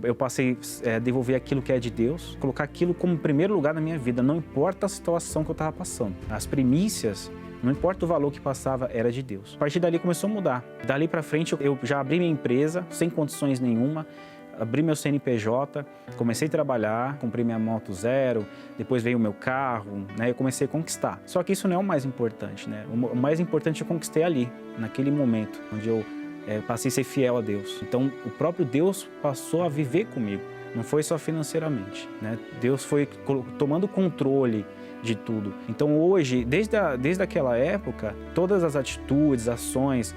Eu passei a devolver aquilo que é de Deus, colocar aquilo como primeiro lugar na minha vida, não importa a situação que eu estava passando. As primícias, não importa o valor que passava, era de Deus. A partir dali começou a mudar. Dali para frente eu já abri minha empresa, sem condições nenhuma, abri meu CNPJ, comecei a trabalhar, comprei minha moto zero, depois veio o meu carro, né? Eu comecei a conquistar. Só que isso não é o mais importante, né? O mais importante eu conquistei ali, naquele momento, onde eu passei a ser fiel a Deus. Então, o próprio Deus passou a viver comigo. Não foi só financeiramente, né? Deus foi tomando controle de tudo. Então, hoje, desde aquela época, todas as atitudes, ações,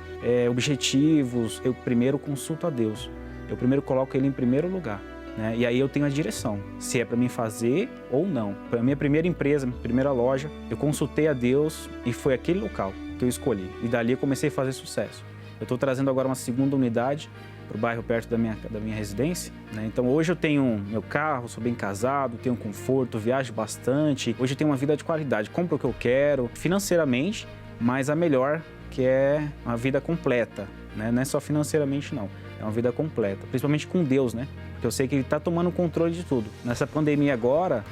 objetivos, eu primeiro consulto a Deus. Eu primeiro coloco Ele em primeiro lugar, né? E aí eu tenho a direção, se é para mim fazer ou não. Para a minha primeira empresa, minha primeira loja, eu consultei a Deus e foi aquele local que eu escolhi. E dali eu comecei a fazer sucesso. Eu estou trazendo agora uma segunda unidade para o bairro perto da minha residência, né? Então hoje eu tenho meu carro, sou bem casado, tenho conforto, viajo bastante. Hoje eu tenho uma vida de qualidade, compro o que eu quero, financeiramente, mas a melhor, que é uma vida completa, né? Não é só financeiramente não, é uma vida completa, principalmente com Deus, né? Porque eu sei que Ele está tomando o controle de tudo. Nessa pandemia agora,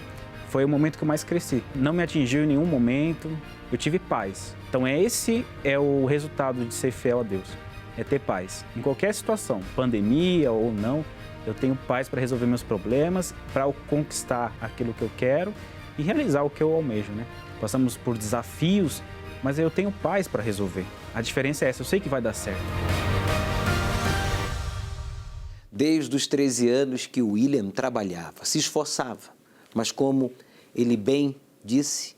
foi o momento que eu mais cresci. Não me atingiu em nenhum momento, eu tive paz. Então esse é o resultado de ser fiel a Deus, é ter paz. Em qualquer situação, pandemia ou não, eu tenho paz para resolver meus problemas, para conquistar aquilo que eu quero e realizar o que eu almejo, né? Passamos por desafios, mas eu tenho paz para resolver. A diferença é essa, eu sei que vai dar certo. Desde os 13 anos que o William trabalhava, se esforçava, mas como ele bem disse,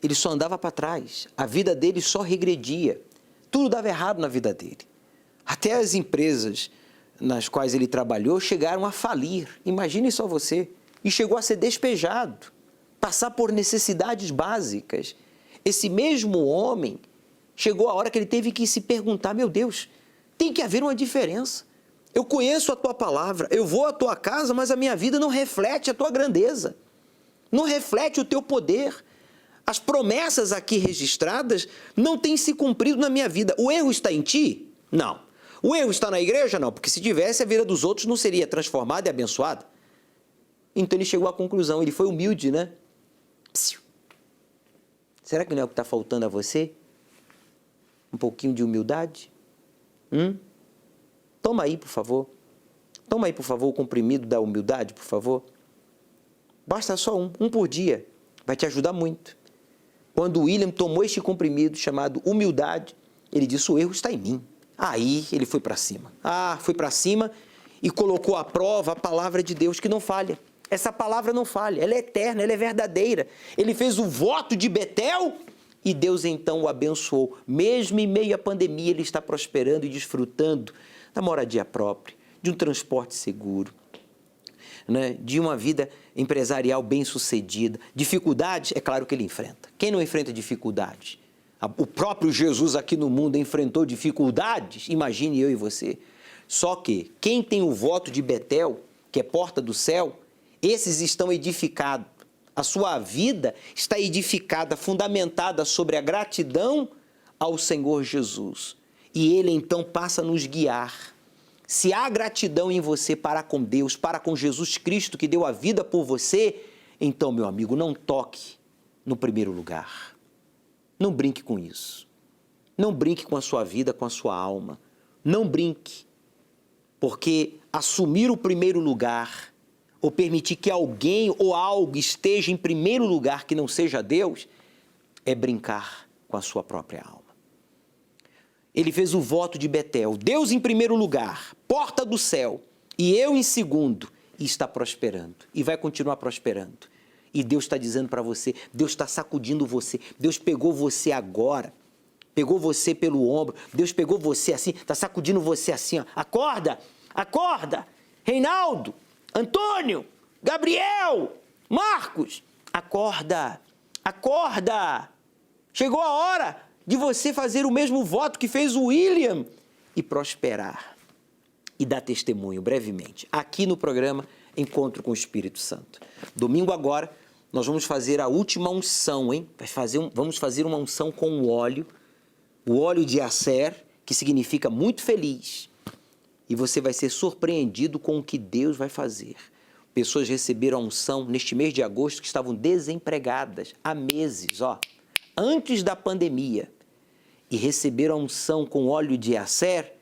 ele só andava para trás, a vida dele só regredia, tudo dava errado na vida dele. Até as empresas nas quais ele trabalhou chegaram a falir, imagine só você, e chegou a ser despejado, passar por necessidades básicas. Esse mesmo homem, chegou a hora que ele teve que se perguntar, meu Deus, tem que haver uma diferença. Eu conheço a tua palavra, eu vou à tua casa, mas a minha vida não reflete a tua grandeza, não reflete o teu poder. As promessas aqui registradas não têm se cumprido na minha vida. O erro está em ti? Não. O erro está na igreja? Não, porque se tivesse, a vida dos outros não seria transformada e abençoada. Então ele chegou à conclusão, ele foi humilde, né? Psiu. Será que não é o que está faltando a você? Um pouquinho de humildade? Toma aí, por favor. Toma aí, por favor, o comprimido da humildade, por favor. Basta só um por dia. Vai te ajudar muito. Quando o William tomou este comprimido chamado humildade, ele disse, o erro está em mim. Aí ele foi para cima. Foi para cima e colocou à prova a palavra de Deus que não falha. Essa palavra não falha, ela é eterna, ela é verdadeira. Ele fez o voto de Betel e Deus então o abençoou. Mesmo em meio à pandemia, ele está prosperando e desfrutando da moradia própria, de um transporte seguro, né? De uma vida empresarial bem-sucedida. Dificuldades, é claro que ele enfrenta. Quem não enfrenta dificuldades? O próprio Jesus aqui no mundo enfrentou dificuldades, imagine eu e você. Só que quem tem o voto de Betel, que é porta do céu, esses estão edificados. A sua vida está edificada, fundamentada sobre a gratidão ao Senhor Jesus. E Ele então passa a nos guiar. Se há gratidão em você para com Deus, para com Jesus Cristo que deu a vida por você, então, meu amigo, não toque no primeiro lugar. Não brinque com isso. Não brinque com a sua vida, com a sua alma. Não brinque, porque assumir o primeiro lugar ou permitir que alguém ou algo esteja em primeiro lugar que não seja Deus, é brincar com a sua própria alma. ele fez o voto de Betel. Deus em primeiro lugar, porta do céu, e eu em segundo, e está prosperando. E vai continuar prosperando. E Deus está dizendo para você, Deus está sacudindo você, Deus pegou você agora, pegou você pelo ombro, Deus pegou você assim, está sacudindo você assim, ó. Acorda, acorda, Reinaldo, Antônio, Gabriel, Marcos, acorda, acorda. Chegou a hora de você fazer o mesmo voto que fez o William e prosperar e dar testemunho brevemente, aqui no programa Encontro com o Espírito Santo. Domingo agora, nós vamos fazer a última unção, hein? Vamos fazer uma unção com o óleo de Acer, que significa muito feliz. E você vai ser surpreendido com o que Deus vai fazer. Pessoas receberam a unção neste mês de agosto que estavam desempregadas há meses, antes da pandemia. E receberam a unção com óleo de Acer,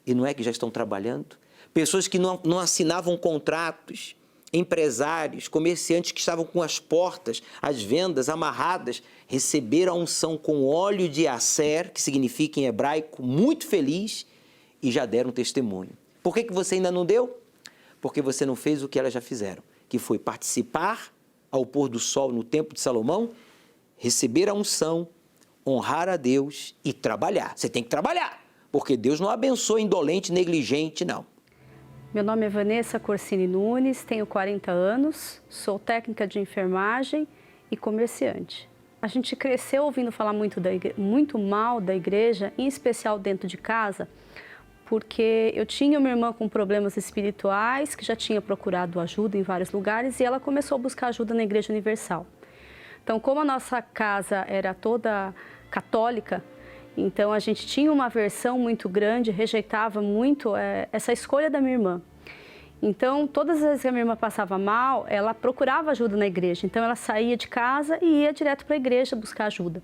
e não é que já estão trabalhando? Pessoas que não assinavam contratos, empresários, comerciantes que estavam com as portas, as vendas amarradas, receberam a unção com óleo de Acer, que significa em hebraico muito feliz, e já deram testemunho. Por que você ainda não deu? Porque você não fez o que elas já fizeram, que foi participar ao pôr do sol no Templo de Salomão, receber a unção, honrar a Deus e trabalhar. Você tem que trabalhar, porque Deus não abençoa indolente, negligente, não. Meu nome é Vanessa Corsini Nunes, tenho 40 anos, sou técnica de enfermagem e comerciante. A gente cresceu ouvindo falar muito mal da igreja, em especial dentro de casa, porque eu tinha uma irmã com problemas espirituais, que já tinha procurado ajuda em vários lugares, e ela começou a buscar ajuda na Igreja Universal. Então, como a nossa casa era toda católica, então a gente tinha uma aversão muito grande, rejeitava muito essa escolha da minha irmã. Então, todas as vezes que a minha irmã passava mal, ela procurava ajuda na igreja. Então, ela saía de casa e ia direto para a igreja buscar ajuda.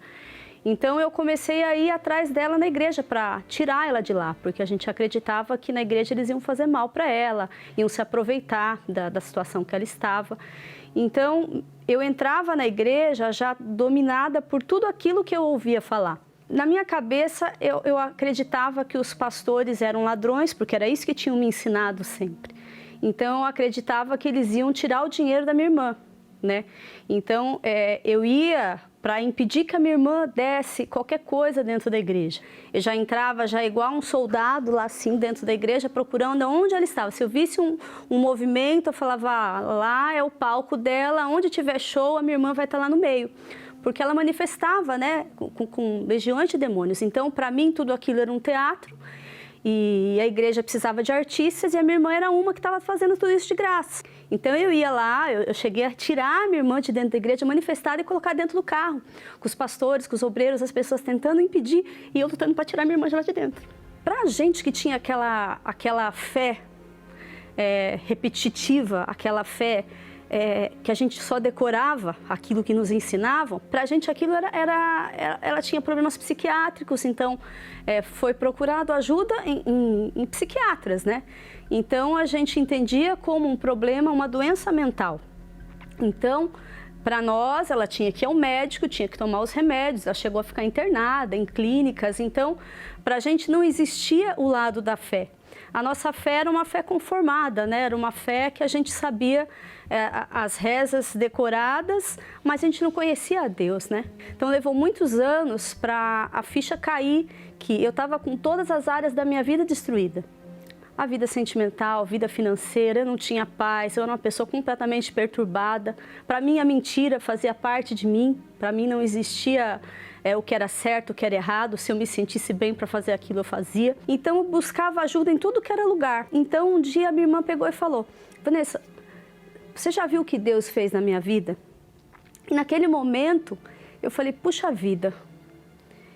Então, eu comecei a ir atrás dela na igreja para tirar ela de lá, porque a gente acreditava que na igreja eles iam fazer mal para ela, iam se aproveitar da situação que ela estava. Então, eu entrava na igreja já dominada por tudo aquilo que eu ouvia falar. Na minha cabeça, eu acreditava que os pastores eram ladrões, porque era isso que tinham me ensinado sempre. Então, eu acreditava que eles iam tirar o dinheiro da minha irmã, né? Então, eu ia para impedir que a minha irmã desse qualquer coisa dentro da igreja. Eu já entrava já igual um soldado lá assim dentro da igreja, procurando onde ela estava. Se eu visse um movimento, eu falava, lá é o palco dela, onde tiver show, a minha irmã vai estar lá no meio. Porque ela manifestava, né, com legiões de demônios. Então, para mim, tudo aquilo era um teatro e a igreja precisava de artistas e a minha irmã era uma que estava fazendo tudo isso de graça. Então, eu ia lá, eu cheguei a tirar a minha irmã de dentro da igreja, manifestada e colocar dentro do carro, com os pastores, com os obreiros, as pessoas tentando impedir e eu lutando para tirar a minha irmã de lá de dentro. Para a gente que tinha aquela fé repetitiva, aquela fé que a gente só decorava aquilo que nos ensinavam, para a gente aquilo ela tinha problemas psiquiátricos, então foi procurado ajuda em psiquiatras, né? Então a gente entendia como um problema, uma doença mental. Então, para nós, ela tinha que ir ao médico, tinha que tomar os remédios, ela chegou a ficar internada em clínicas, então para a gente não existia o lado da fé. A nossa fé era uma fé conformada, né? Era uma fé que a gente sabia as rezas decoradas, mas a gente não conhecia a Deus, né? Então levou muitos anos para a ficha cair, que eu estava com todas as áreas da minha vida destruída. A vida sentimental, a vida financeira, eu não tinha paz, eu era uma pessoa completamente perturbada. Para mim, a mentira fazia parte de mim, para mim não existia o que era certo, o que era errado. Se eu me sentisse bem para fazer aquilo, eu fazia. Então, eu buscava ajuda em tudo que era lugar. Então, um dia, a minha irmã pegou e falou, Vanessa, você já viu o que Deus fez na minha vida? E naquele momento, eu falei, puxa vida,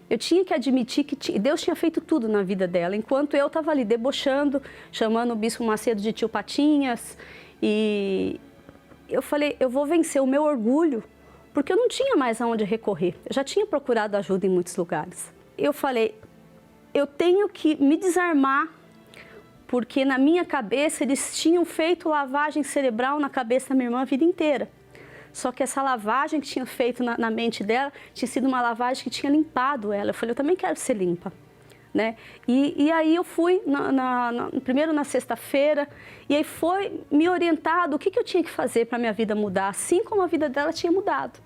eu tinha que admitir que Deus tinha feito tudo na vida dela, enquanto eu estava ali debochando, chamando o Bispo Macedo de tio Patinhas. E eu falei, eu vou vencer o meu orgulho, porque eu não tinha mais aonde recorrer. Eu já tinha procurado ajuda em muitos lugares. Eu falei, eu tenho que me desarmar, porque na minha cabeça eles tinham feito lavagem cerebral na cabeça da minha irmã a vida inteira. Só que essa lavagem que tinha feito na mente dela tinha sido uma lavagem que tinha limpado ela. Eu falei, eu também quero ser limpa. né? E aí eu fui primeiro na sexta-feira, e aí foi me orientado o que eu tinha que fazer para a minha vida mudar, assim como a vida dela tinha mudado.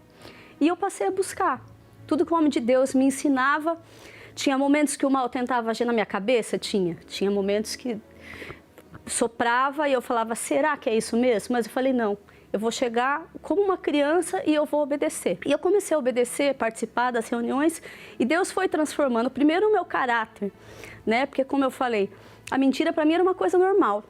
E eu passei a buscar tudo que o homem de Deus me ensinava. Tinha momentos que o mal tentava agir na minha cabeça? Tinha momentos que soprava e eu falava, será que é isso mesmo? Mas eu falei, não, eu vou chegar como uma criança e eu vou obedecer. E eu comecei a obedecer, participar das reuniões, e Deus foi transformando primeiro o meu caráter, né? Porque, como eu falei, a mentira para mim era uma coisa normal.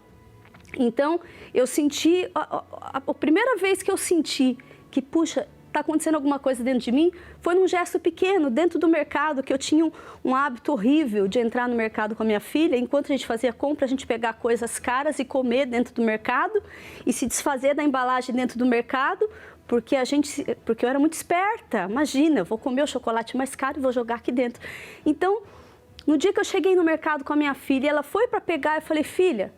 Então, eu senti, a primeira vez que eu senti que, puxa, está acontecendo alguma coisa dentro de mim, foi num gesto pequeno, dentro do mercado, que eu tinha um hábito horrível de entrar no mercado com a minha filha. Enquanto a gente fazia compra, a gente pegar coisas caras e comer dentro do mercado e se desfazer da embalagem dentro do mercado, porque eu era muito esperta. Imagina, eu vou comer o chocolate mais caro e vou jogar aqui dentro. Então, no dia que eu cheguei no mercado com a minha filha, ela foi para pegar, eu falei, filha,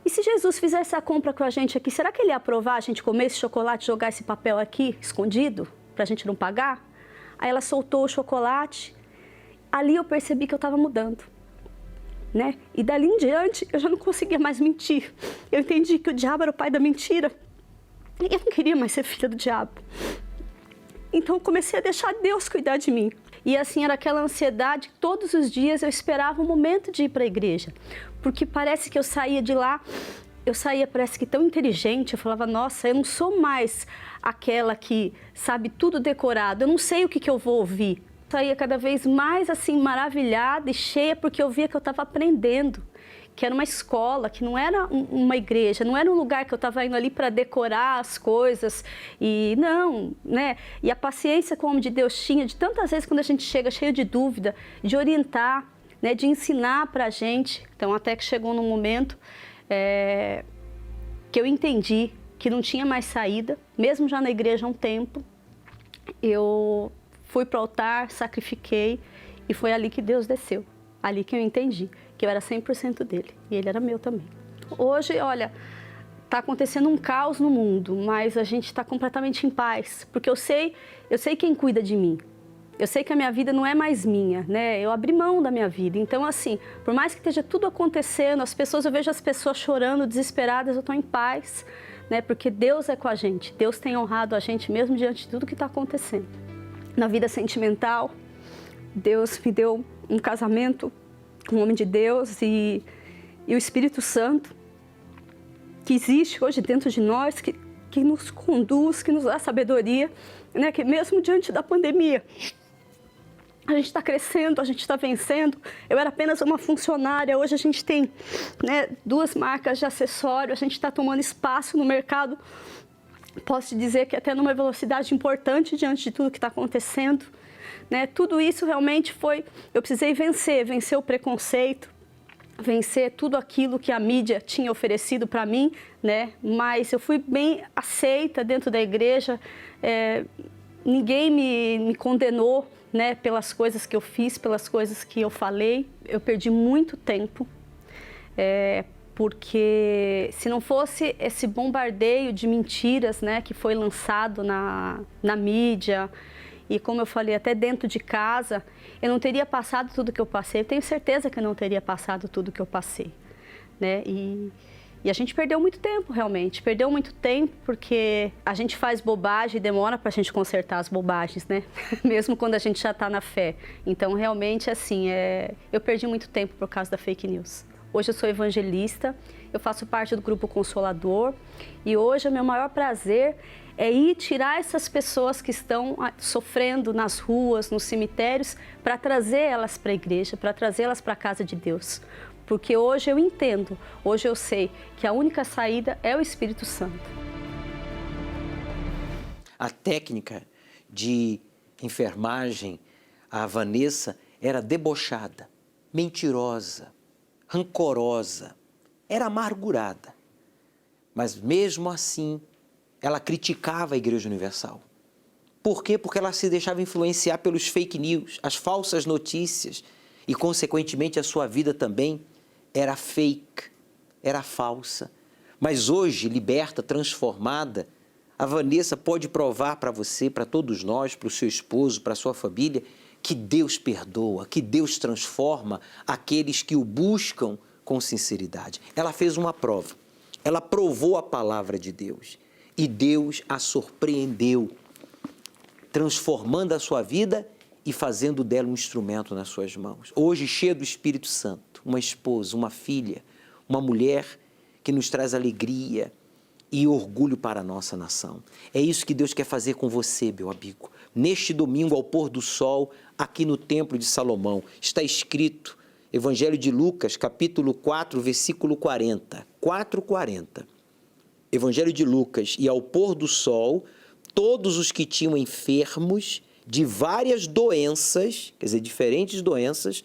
e se Jesus fizesse a compra com a gente aqui, será que ele ia aprovar a gente comer esse chocolate e jogar esse papel aqui, escondido, para a gente não pagar? Aí ela soltou o chocolate. Ali eu percebi que eu estava mudando, né? E dali em diante, eu já não conseguia mais mentir. Eu entendi que o diabo era o pai da mentira. E eu não queria mais ser filha do diabo. Então eu comecei a deixar Deus cuidar de mim. E assim, era aquela ansiedade, todos os dias eu esperava o momento de ir para a igreja. Porque parece que eu saía de lá, parece que tão inteligente, eu falava, nossa, eu não sou mais aquela que sabe tudo decorado, eu não sei o que eu vou ouvir. Eu saía cada vez mais assim, maravilhada e cheia, porque eu via que eu estava aprendendo, que era uma escola, que não era uma igreja, não era um lugar que eu estava indo ali para decorar as coisas, e não, né? E a paciência que o homem de Deus tinha, de tantas vezes quando a gente chega cheio de dúvida, de orientar, né, de ensinar para a gente. Então, até que chegou num momento que eu entendi que não tinha mais saída, mesmo já na igreja há um tempo, eu fui para o altar, sacrifiquei, e foi ali que Deus desceu, ali que eu entendi que eu era 100% dele, e ele era meu também. Hoje, olha, está acontecendo um caos no mundo, mas a gente está completamente em paz, porque eu sei quem cuida de mim. Eu sei que a minha vida não é mais minha, né? Eu abri mão da minha vida. Então, assim, por mais que esteja tudo acontecendo, eu vejo as pessoas chorando, desesperadas, eu estou em paz, né? Porque Deus é com a gente. Deus tem honrado a gente mesmo diante de tudo que está acontecendo. Na vida sentimental, Deus me deu um casamento com um homem de Deus e o Espírito Santo, que existe hoje dentro de nós, que nos conduz, que nos dá sabedoria, né? Que mesmo diante da pandemia, a gente está crescendo, a gente está vencendo. Eu era apenas uma funcionária, hoje a gente tem, né, 2 marcas de acessório, a gente está tomando espaço no mercado. Posso te dizer que até numa velocidade importante diante de tudo que está acontecendo, né? Tudo isso realmente eu precisei vencer o preconceito, vencer tudo aquilo que a mídia tinha oferecido para mim, né? Mas eu fui bem aceita dentro da igreja, ninguém me condenou, né, pelas coisas que eu fiz, pelas coisas que eu falei. Eu perdi muito tempo, porque se não fosse esse bombardeio de mentiras, né, que foi lançado na mídia, e como eu falei, até dentro de casa, eu não teria passado tudo que eu passei. Eu tenho certeza que eu não teria passado tudo que eu passei, né? E a gente perdeu muito tempo, realmente. Perdeu muito tempo porque a gente faz bobagem e demora para a gente consertar as bobagens, né? Mesmo quando a gente já está na fé. Então, realmente, assim, eu perdi muito tempo por causa da fake news. Hoje eu sou evangelista, eu faço parte do Grupo Consolador e hoje o meu maior prazer é ir tirar essas pessoas que estão sofrendo nas ruas, nos cemitérios, para trazer elas para a igreja, para trazê-las para a casa de Deus. Porque hoje eu entendo, hoje eu sei que a única saída é o Espírito Santo. A técnica de enfermagem, a Vanessa era debochada, mentirosa, rancorosa, era amargurada. Mas mesmo assim, ela criticava a Igreja Universal. Por quê? Porque ela se deixava influenciar pelos fake news, as falsas notícias, e consequentemente a sua vida também era fake, era falsa. Mas hoje, liberta, transformada, a Vanessa pode provar para você, para todos nós, para o seu esposo, para a sua família, que Deus perdoa, que Deus transforma aqueles que o buscam com sinceridade. Ela fez uma prova, ela provou a palavra de Deus e Deus a surpreendeu, transformando a sua vida e fazendo dela um instrumento nas suas mãos. Hoje, cheia do Espírito Santo, uma esposa, uma filha, uma mulher que nos traz alegria e orgulho para a nossa nação. É isso que Deus quer fazer com você, meu amigo. Neste domingo, ao pôr do sol, aqui no Templo de Salomão, está escrito, Evangelho de Lucas, capítulo 4, versículo 40. 4:40. Evangelho de Lucas, e ao pôr do sol, todos os que tinham enfermos de várias doenças, quer dizer, diferentes doenças,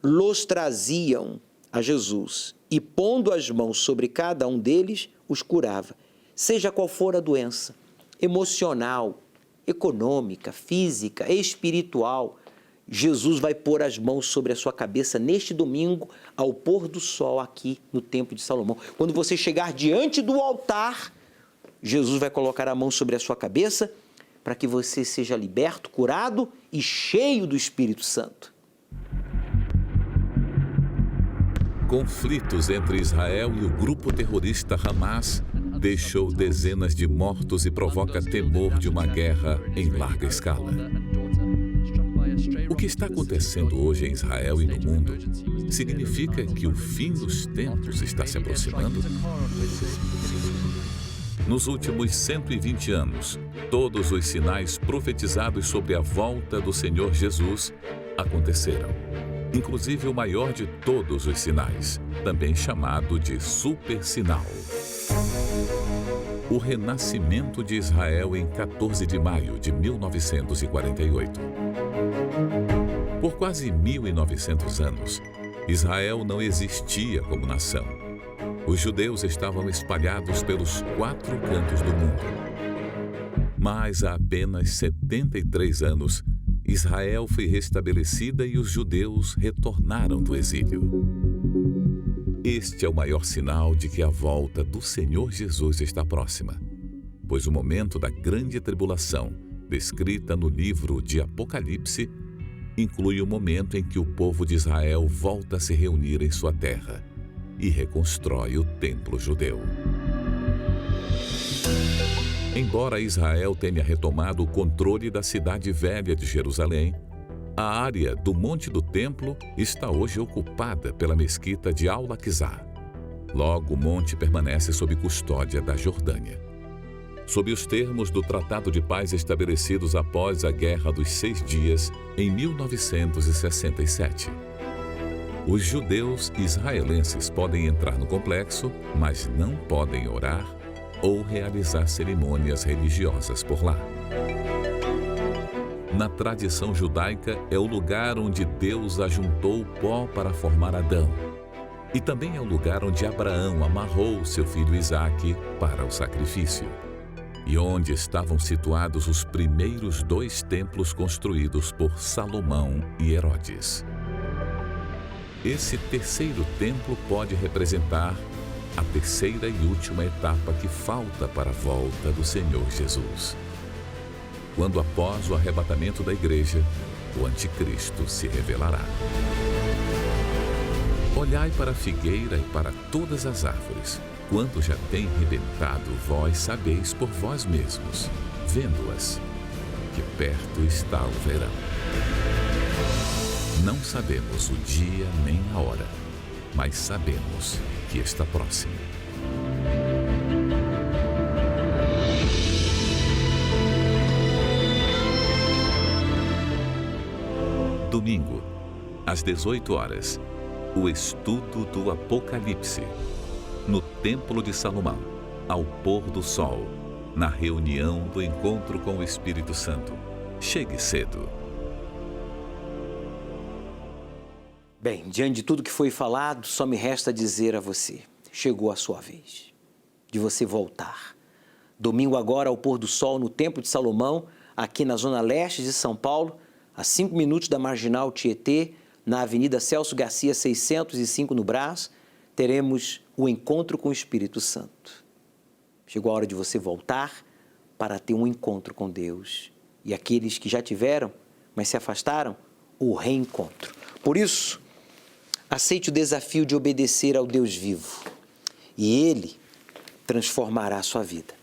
los traziam a Jesus e, pondo as mãos sobre cada um deles, os curava. Seja qual for a doença, emocional, econômica, física, espiritual, Jesus vai pôr as mãos sobre a sua cabeça neste domingo, ao pôr do sol aqui no Templo de Salomão. Quando você chegar diante do altar, Jesus vai colocar a mão sobre a sua cabeça para que você seja liberto, curado e cheio do Espírito Santo. Conflitos entre Israel e o grupo terrorista Hamas deixou dezenas de mortos e provoca temor de uma guerra em larga escala. O que está acontecendo hoje em Israel e no mundo significa que o fim dos tempos está se aproximando? Nos últimos 120 anos, todos os sinais profetizados sobre a volta do Senhor Jesus aconteceram. Inclusive o maior de todos os sinais, também chamado de super sinal. O renascimento de Israel em 14 de maio de 1948. Por quase 1.900 anos, Israel não existia como nação. Os judeus estavam espalhados pelos 4 cantos do mundo. Mas há apenas 73 anos, Israel foi restabelecida e os judeus retornaram do exílio. Este é o maior sinal de que a volta do Senhor Jesus está próxima, pois o momento da grande tribulação, descrita no livro de Apocalipse, inclui o momento em que o povo de Israel volta a se reunir em sua terra e reconstrói o templo judeu. Embora Israel tenha retomado o controle da cidade velha de Jerusalém, a área do Monte do Templo está hoje ocupada pela mesquita de Al-Aqsa. Logo, o monte permanece sob custódia da Jordânia. Sob os termos do Tratado de Paz estabelecidos após a Guerra dos 6 Dias, em 1967. Os judeus israelenses podem entrar no complexo, mas não podem orar ou realizar cerimônias religiosas por lá. Na tradição judaica, é o lugar onde Deus ajuntou o pó para formar Adão. E também é o lugar onde Abraão amarrou seu filho Isaque para o sacrifício. E onde estavam situados os primeiros 2 templos construídos por Salomão e Herodes. Esse terceiro templo pode representar a terceira e última etapa que falta para a volta do Senhor Jesus. Quando, após o arrebatamento da igreja, o anticristo se revelará. Olhai para a figueira e para todas as árvores. Quando já tem rebentado, vós sabeis por vós mesmos, vendo-as, que perto está o verão. Não sabemos o dia nem a hora, mas sabemos que está próximo. Domingo, às 18 horas, o estudo do Apocalipse, no Templo de Salomão, ao pôr do sol, na reunião do encontro com o Espírito Santo. Chegue cedo. Bem, diante de tudo que foi falado, só me resta dizer a você, chegou a sua vez de você voltar. Domingo agora, ao pôr do sol, no Templo de Salomão, aqui na zona leste de São Paulo, a 5 minutos da Marginal Tietê, na Avenida Celso Garcia, 605, no Brás, teremos o encontro com o Espírito Santo. Chegou a hora de você voltar para ter um encontro com Deus. E aqueles que já tiveram, mas se afastaram, o reencontro. Por isso, aceite o desafio de obedecer ao Deus vivo e Ele transformará a sua vida.